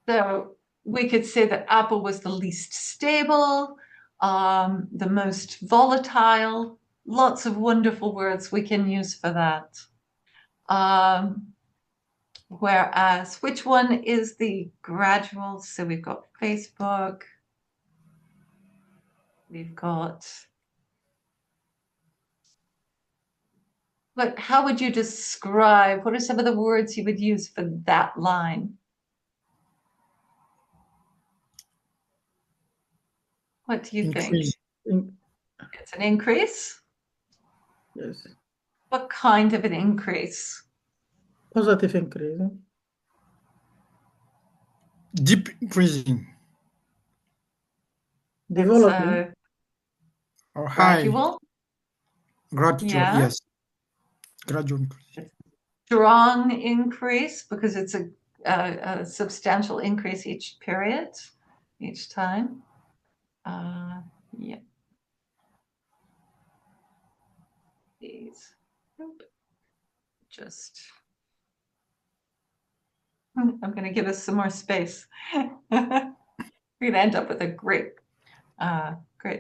So we could say that Apple was the least stable, the most volatile, lots of wonderful words we can use for that. Whereas, which one is the gradual? So we've got Facebook, we've got, but how would you describe, what are some of the words you would use for that line? What do you think? It's an increase? Yes. What kind of an increase? Positive increase. decreasing, Developing. So or high, gradual, gradual, yeah. yes, gradual increase. Strong increase because it's a substantial increase each period, each time. Yeah. These. Nope. Just. I'm going to give us some more space. We're going to end up with a great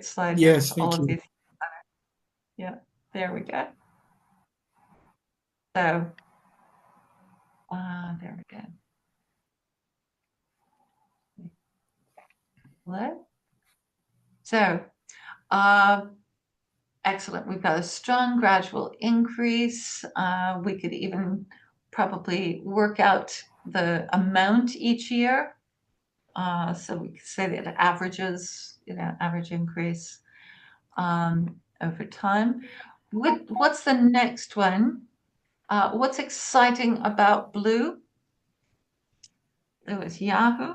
slide here Yes, with all thank of you. these. Yeah, there we go. So, there we go. Hello? So, excellent. We've got a strong gradual increase. We could even probably work out the amount each year. So we could say that it averages, average increase over time. What's the next one? What's exciting about blue? There was Yahoo.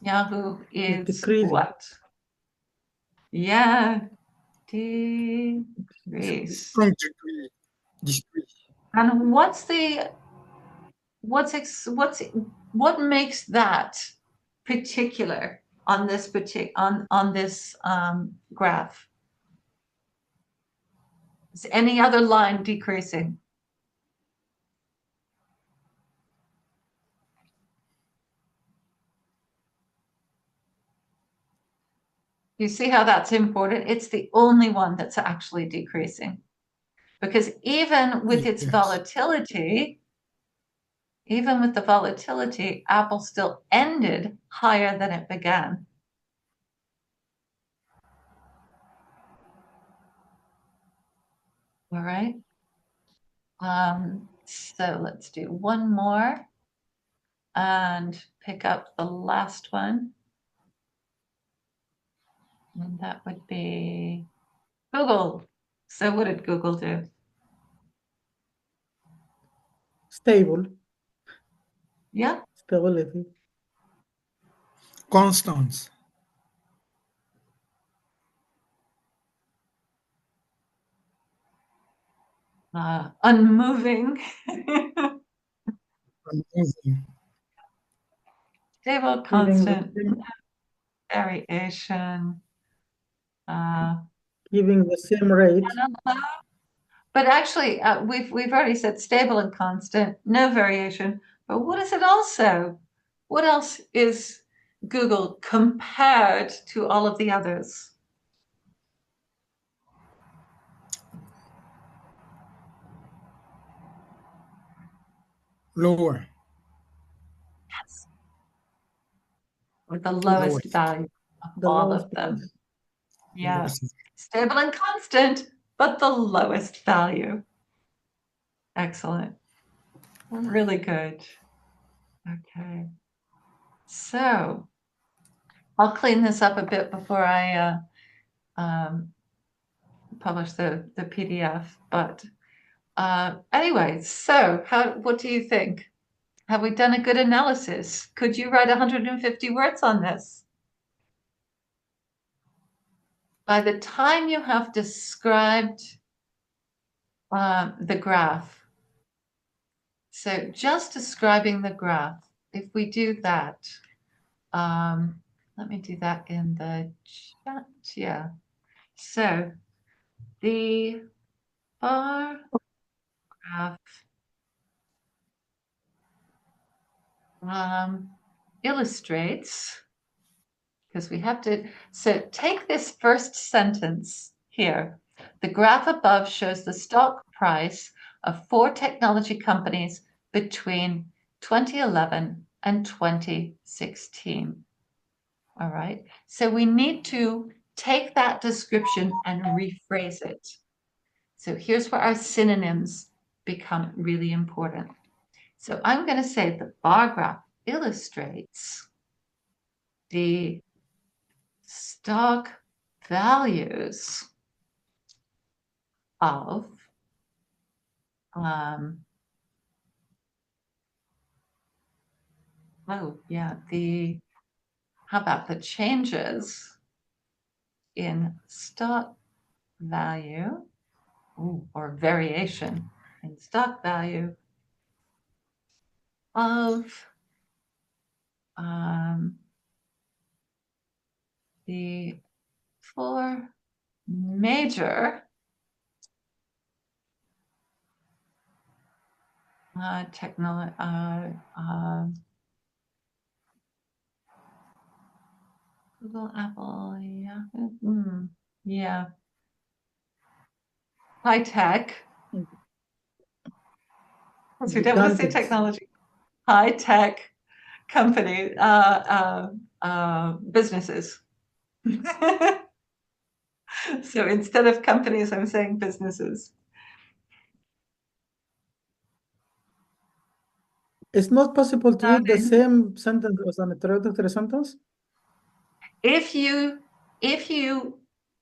Yahoo is decreasing. what? Yeah, decrease. Strong degree, decrease. And what makes that particular on this graph? Is any other line decreasing? You see how that's important? It's the only one that's actually decreasing. Because even with its Yes. volatility, Apple still ended higher than it began. All right. So let's do one more and pick up the last one. And that would be Google. So what did Google do? Stable. Yeah. Stability. Constant. Unmoving. Unmoving. Stable, Giving the constant, same, variation. giving the same rate. But actually, we've already said stable and constant, no variation. But what is it also? What else is Google compared to all of the others? Lower. Yes. Or the lowest Lowest. value of The all lowest of them. price. Yeah. Lowest. Stable and constant, but the lowest value. Excellent. Really good. Okay. So I'll clean this up a bit before I publish the PDF. But anyway, so what do you think? Have we done a good analysis? Could you write 150 words on this? By the time you have described the graph, so just describing the graph, if we do that, let me do that in the chat. Yeah. So the bar graph illustrates, because we have to, so take this first sentence here. The graph above shows the stock price of 4 technology companies between 2011 and 2016. All right, so we need to take that description and rephrase it. So here's where our synonyms become really important. So I'm going to say the bar graph illustrates the stock values of Oh, yeah, how about the changes in stock value, or variation in stock value of the 4 major Google, Apple, Yahoo, yeah, high tech. We don't want to say Gigantic. technology. High tech company businesses. So instead of companies, I'm saying businesses. It's not possible to use the same sentence as an introductory sentence? If you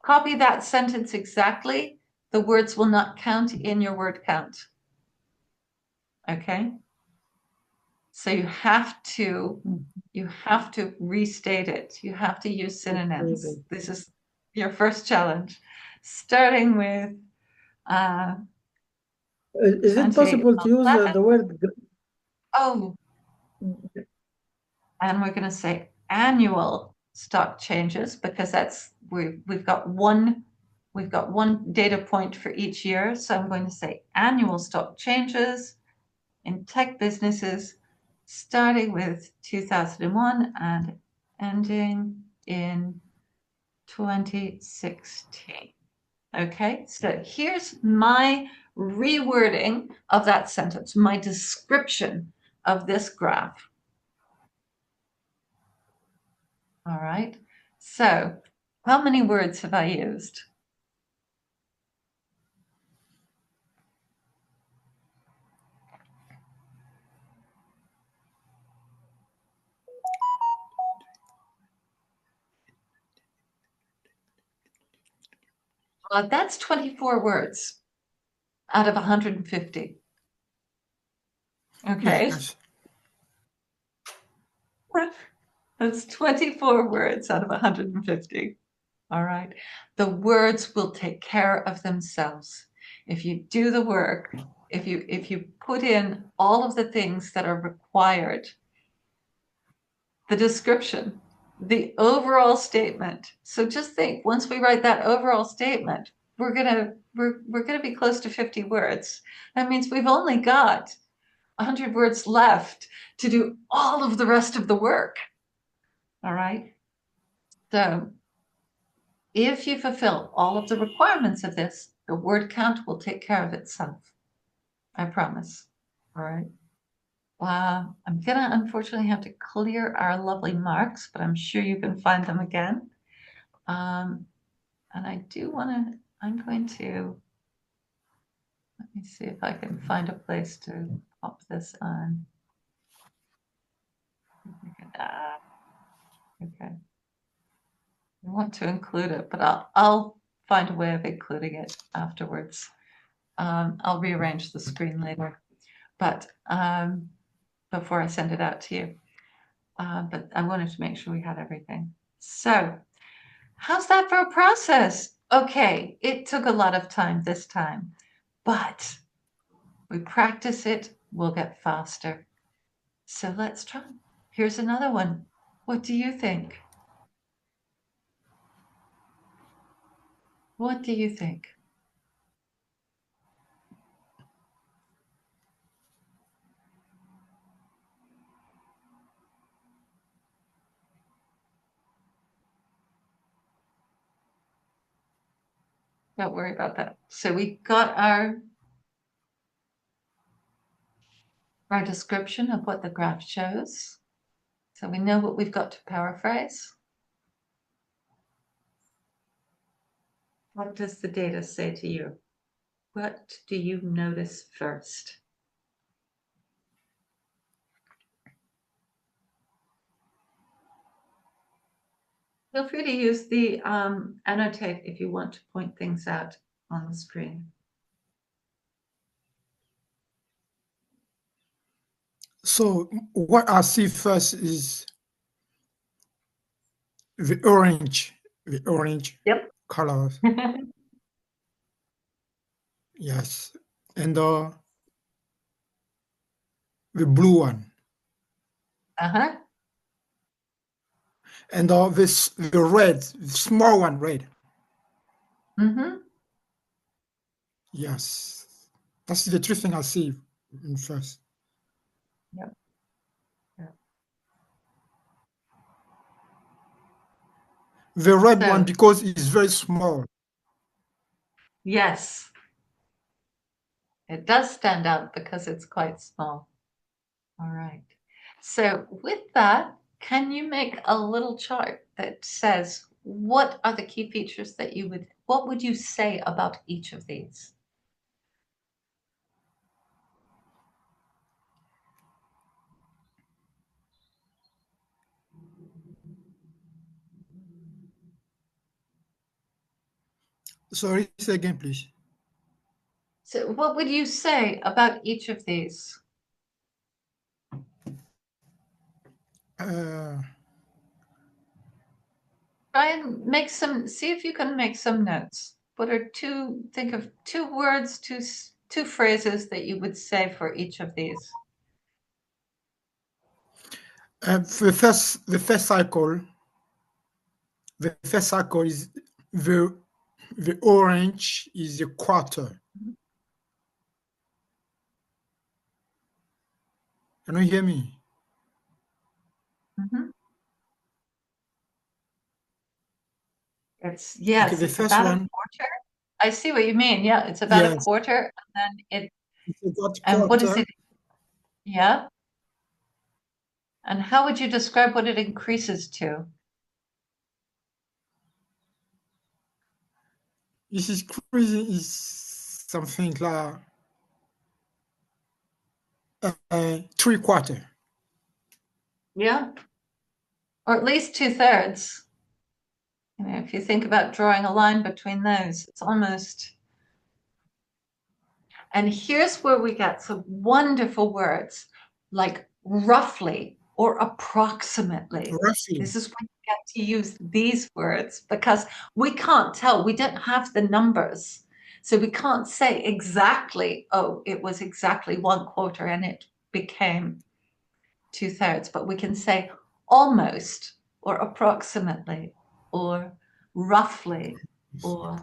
copy that sentence exactly, the words will not count in your word count. Okay? So you have to restate it. You have to use synonyms. Okay. This is your first challenge. Starting with Is it possible to use the word? oh, and we're going to say annual stock changes because that's we've got one data point for each year. So I'm going to say annual stock changes in tech businesses starting with 2001 and ending in 2016. Okay, so here's my rewording of that sentence, my description of this graph. All right, so how many words have I used? That's 24 words out of 150. Okay. Yes. That's 24 words out of 150. All right. The words will take care of themselves. If you do the work, if you put in all of the things that are required, the description, the overall statement. So just think, once we write that overall statement, we're gonna be close to 50 words. That means we've only got 100 words left to do all of the rest of the work. All right. So if you fulfill all of the requirements of this, the word count will take care of itself. I promise. All right. I'm gonna unfortunately have to clear our lovely marks, but I'm sure you can find them again. And I do want to, I'm going to, let me see if I can find a place to pop this on. Okay. I want to include it, but I'll find a way of including it afterwards. I'll rearrange the screen later, but before I send it out to you. But I wanted to make sure we had everything. So how's that for a process? Okay, it took a lot of time this time, but we practice it, we'll get faster. So let's try. Here's another one. What do you think? What do you think? Don't worry about that. So we got our description of what the graph shows. So we know what we've got to paraphrase. What does the data say to you? What do you notice first? Feel free to use the annotate if you want to point things out on the screen. So what I see first is the orange Yep. colors. Yes. And the blue one. Uh-huh. And the red, the small one, red. Mm-hmm. Yes. That's the three things I see first. Yep. Yep. The red So, one, because it's very small. yes, it does stand out because it's quite small. All right. So with that, can you make a little chart that says what are the key features that what would you say about each of these? Sorry, say again, please. So what would you say about each of these? Try and see if you can make some notes. Think of two words, two phrases that you would say for each of these. The first cycle is the orange is a quarter. Can you hear me? Mm-hmm. It's Okay, the it's first about a one, quarter. I see what you mean. Yeah, it's about a yes, quarter, and then it's about and what is quarter. it? Yeah. And how would you describe what it increases to? This is crazy. Is something like three quarter. Yeah. Or at least 2/3. If you think about drawing a line between those, it's almost. And here's where we get some wonderful words like roughly or approximately. Roughly. This is when you get to use these words because we can't tell. We don't have the numbers. So we can't say exactly, oh, it was exactly 1/4 and it became 2/3. But we can say almost or approximately or roughly or,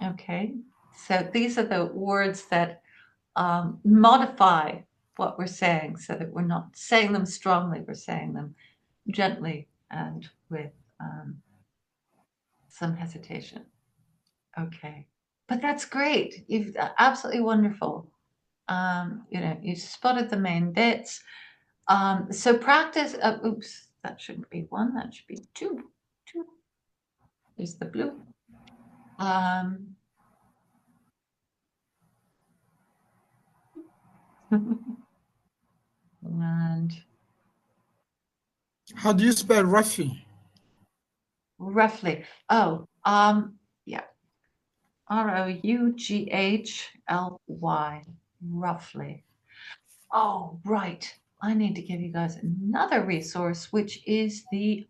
okay. So these are the words that modify what we're saying so that we're not saying them strongly, we're saying them gently and with some hesitation. Okay, but that's great. You've absolutely wonderful. You spotted the main bits. So practice. Oops, that shouldn't be one. That should be two. Two. There's the blue. And How do you spell roughly? roughly. Oh, yeah. Roughly. Roughly. Oh, right. I need to give you guys another resource, which is the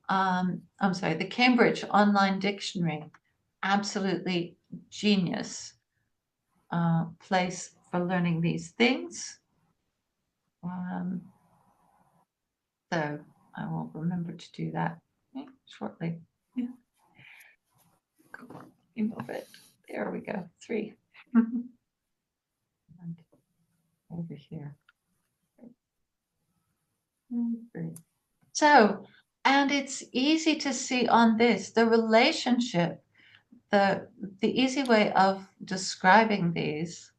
the Cambridge Online Dictionary. Absolutely genius place for learning these things. So I will remember to do that shortly. Yeah. Move it. There we go. 3. And over here. 3. So, and it's easy to see on this the relationship, the easy way of describing these,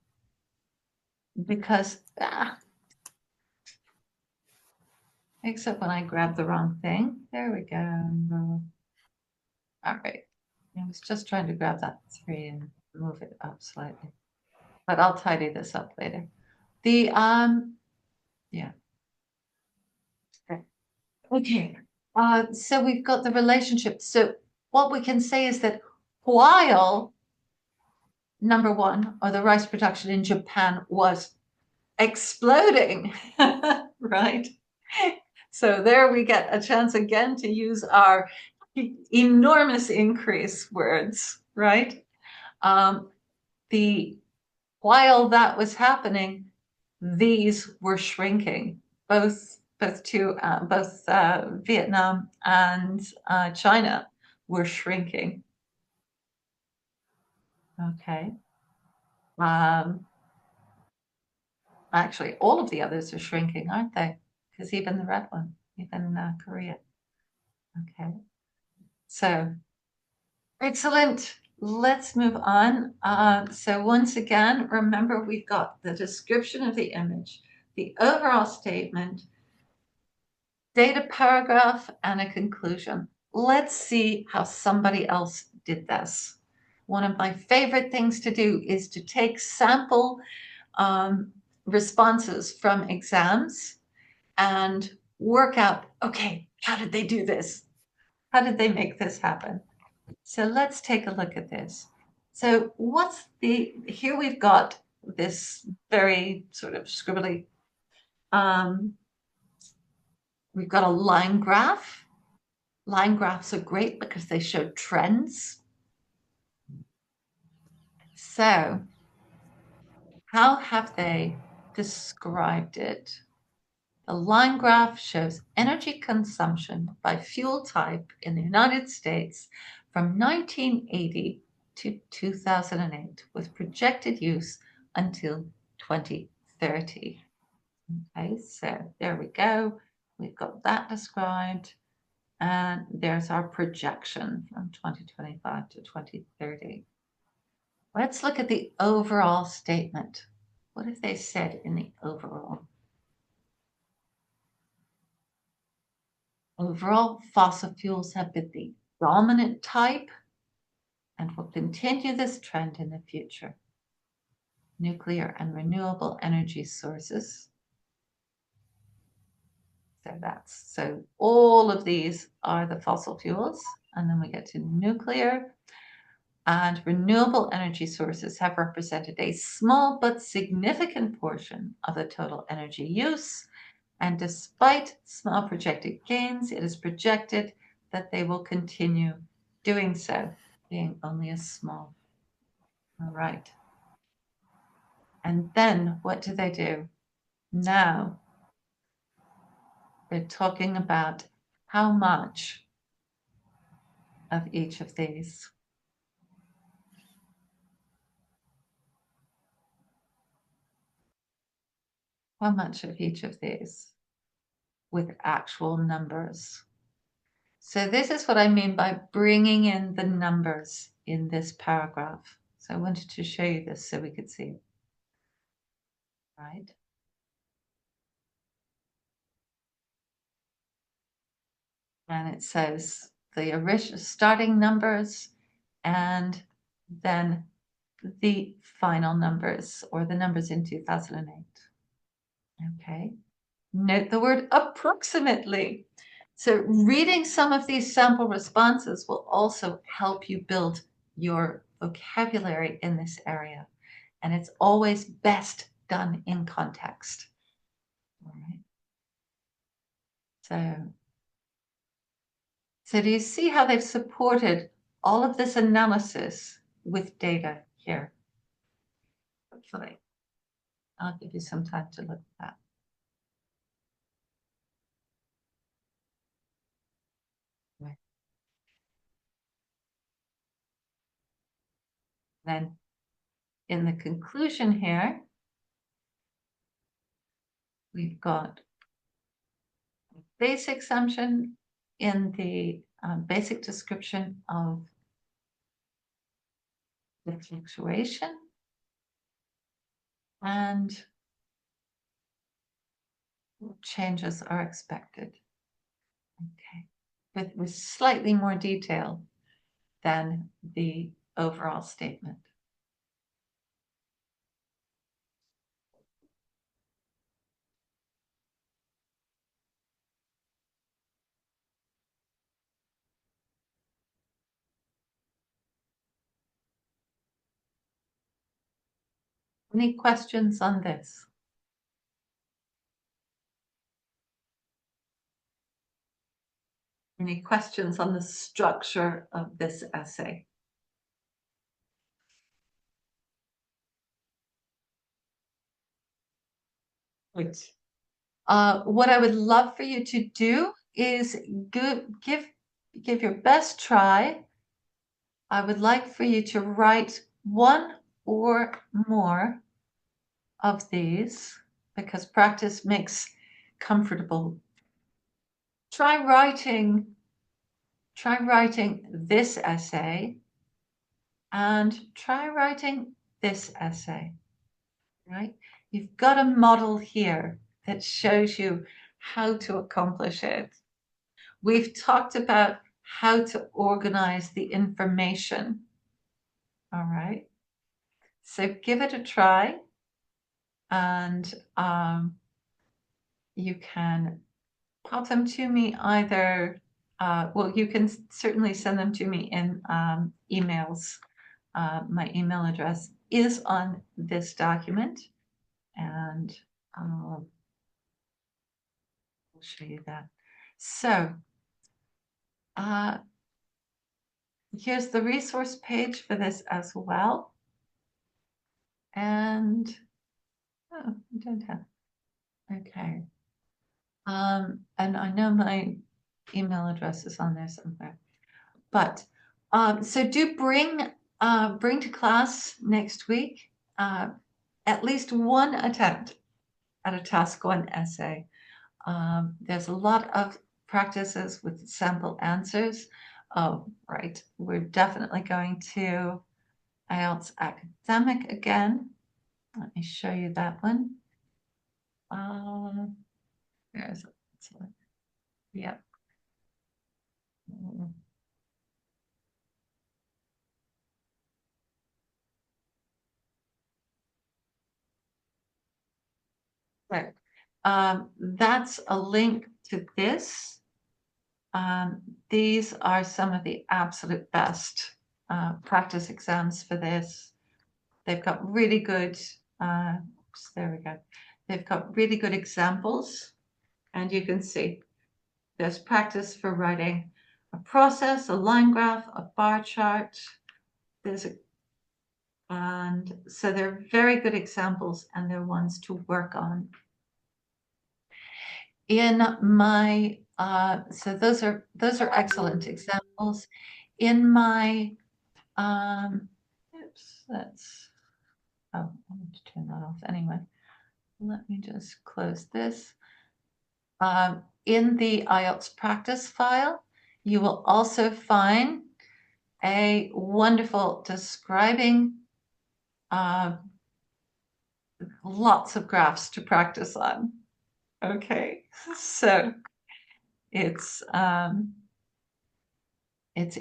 because except when I grab the wrong thing. There we go. All right. I was just trying to grab that 3 and move it up slightly, but I'll tidy this up later. The yeah. Okay. So we've got the relationship. So what we can say is that while number 1, or the rice production in Japan was exploding, right? So there we get a chance again to use our enormous increase words, right? While that was happening, these were shrinking, both Vietnam and China were shrinking. Okay. Actually, all of the others are shrinking, aren't they? Because even the red one, even Korea. Okay. So, excellent. Let's move on. So once again, remember we've got the description of the image, the overall statement, data paragraph, and a conclusion. Let's see how somebody else did this. One of my favorite things to do is to take sample responses from exams and work out, okay, how did they do this? How did they make this happen? So let's take a look at this. So here we've got this very sort of scribbly, we've got a line graph. Line graphs are great because they show trends. So how have they described it? The line graph shows energy consumption by fuel type in the United States from 1980 to 2008 with projected use until 2030. Okay, so there we go. We've got that described. And there's our projection from 2025 to 2030. Let's look at the overall statement. What have they said in the overall? Overall, fossil fuels have been the dominant type and will continue this trend in the future. Nuclear and renewable energy sources. So all of these are the fossil fuels, and then we get to nuclear. And renewable energy sources have represented a small but significant portion of the total energy use. And despite small projected gains, it is projected that they will continue doing so, being only a small. All right. And then what do? Now they're talking about how much of each of these. How much of each of these with actual numbers. So this is what I mean by bringing in the numbers in this paragraph. So I wanted to show you this so we could see it. Right? And it says the original starting numbers and then the final numbers or the numbers in 2008. Okay. Note the word approximately. So reading some of these sample responses will also help you build your vocabulary in this area. And it's always best done in context. All right. So do you see how they've supported all of this analysis with data here? Hopefully. I'll give you some time to look at that. Right. Then in the conclusion here, we've got a basic assumption in the basic description of the fluctuation and changes are expected. Okay, with slightly more detail than the overall statement. Any questions on this? Any questions on the structure of this essay? Good. What I would love for you to do is give your best try. I would like for you to write one or more of these because practice makes comfortable. Try writing this essay and try writing this essay, right? You've got a model here that shows you how to accomplish it. We've talked about how to organize the information. All right. So give it a try and you can pop them to me either, well, you can certainly send them to me in emails. My email address is on this document and I'll show you that. So here's the resource page for this as well. And, oh, I don't have, okay. And I know my email address is on there somewhere. But so do bring to class next week at least one attempt at a task 1 essay. There's a lot of practices with sample answers. Oh, right. We're definitely going to IELTS Academic again. Let me show you that one. There's it. Yep. Right. That's a link to this. These are some of the absolute best practice exams for this. They've got really good, oops, there we go. They've got really good examples, and you can see there's practice for writing a process, a line graph, a bar chart. And so they're very good examples, and they're ones to work on. In my so those are excellent examples. In my oops, that's I need to turn that off anyway. Let me just close this. In the IELTS practice file, you will also find a wonderful describing lots of graphs to practice on. Okay, so it's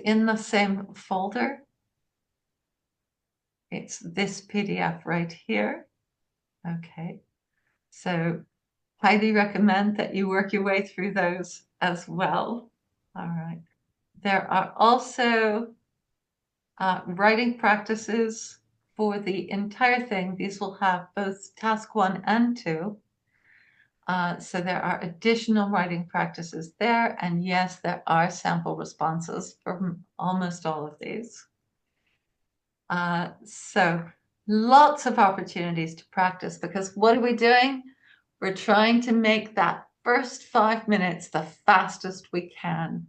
in the same folder. It's this PDF right here. Okay, so highly recommend that you work your way through those as well. All right. There are also writing practices for the entire thing. These will have both task 1 and 2. So there are additional writing practices there. And yes, there are sample responses for almost all of these. So lots of opportunities to practice because what are we doing? We're trying to make that first 5 minutes the fastest we can.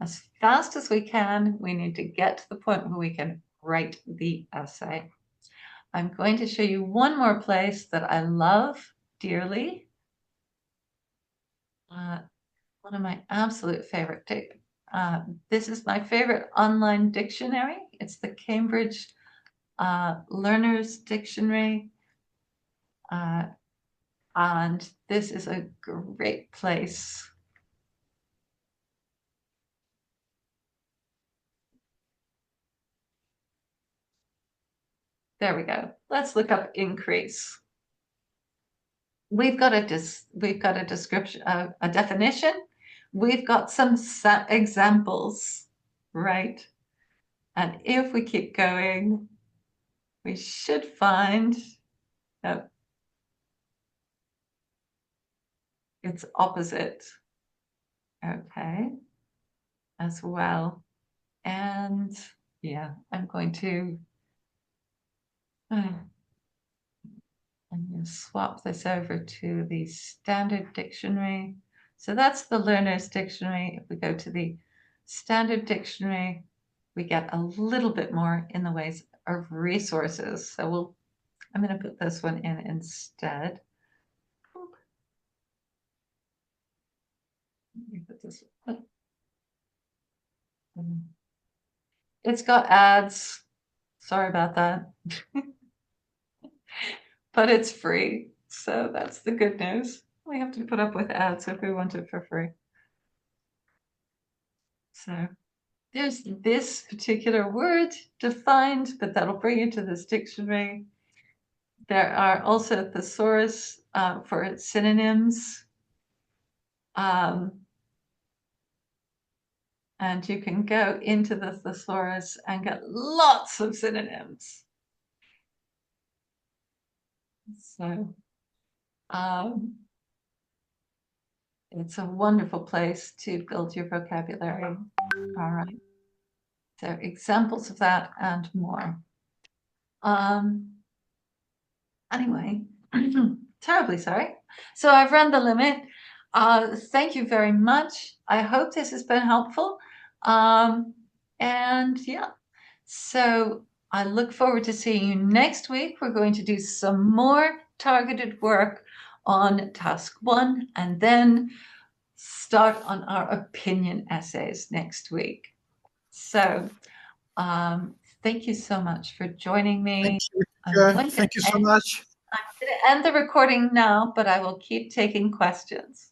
As fast as we can, we need to get to the point where we can write the essay. I'm going to show you one more place that I love dearly. One of my absolute favorite. This is my favorite online dictionary. It's the Cambridge Learner's Dictionary. And this is a great place. There we go. Let's look up increase. We've got a description, a definition. We've got some examples, right? And if we keep going, we should find its opposite. Okay. as well. And yeah, I'm going to swap this over to the Standard Dictionary. So that's the Learner's Dictionary. If we go to the Standard Dictionary, we get a little bit more in the ways of resources. So I'm going to put this one in instead. Let me put this one. It's got ads. Sorry about that. But it's free. So that's the good news. We have to put up with ads if we want it for free. So there's this particular word defined, but that'll bring you to this dictionary. There are also thesaurus for synonyms. And you can go into the thesaurus and get lots of synonyms. So it's a wonderful place to build your vocabulary. All right. So examples of that and more. Anyway, terribly sorry. So I've run the limit. Thank you very much. I hope this has been helpful. And yeah, so I look forward to seeing you next week. We're going to do some more targeted work on task 1 and then start on our opinion essays next week. So thank you so much for joining me. Thank you so much. I'm going to end the recording now, but I will keep taking questions.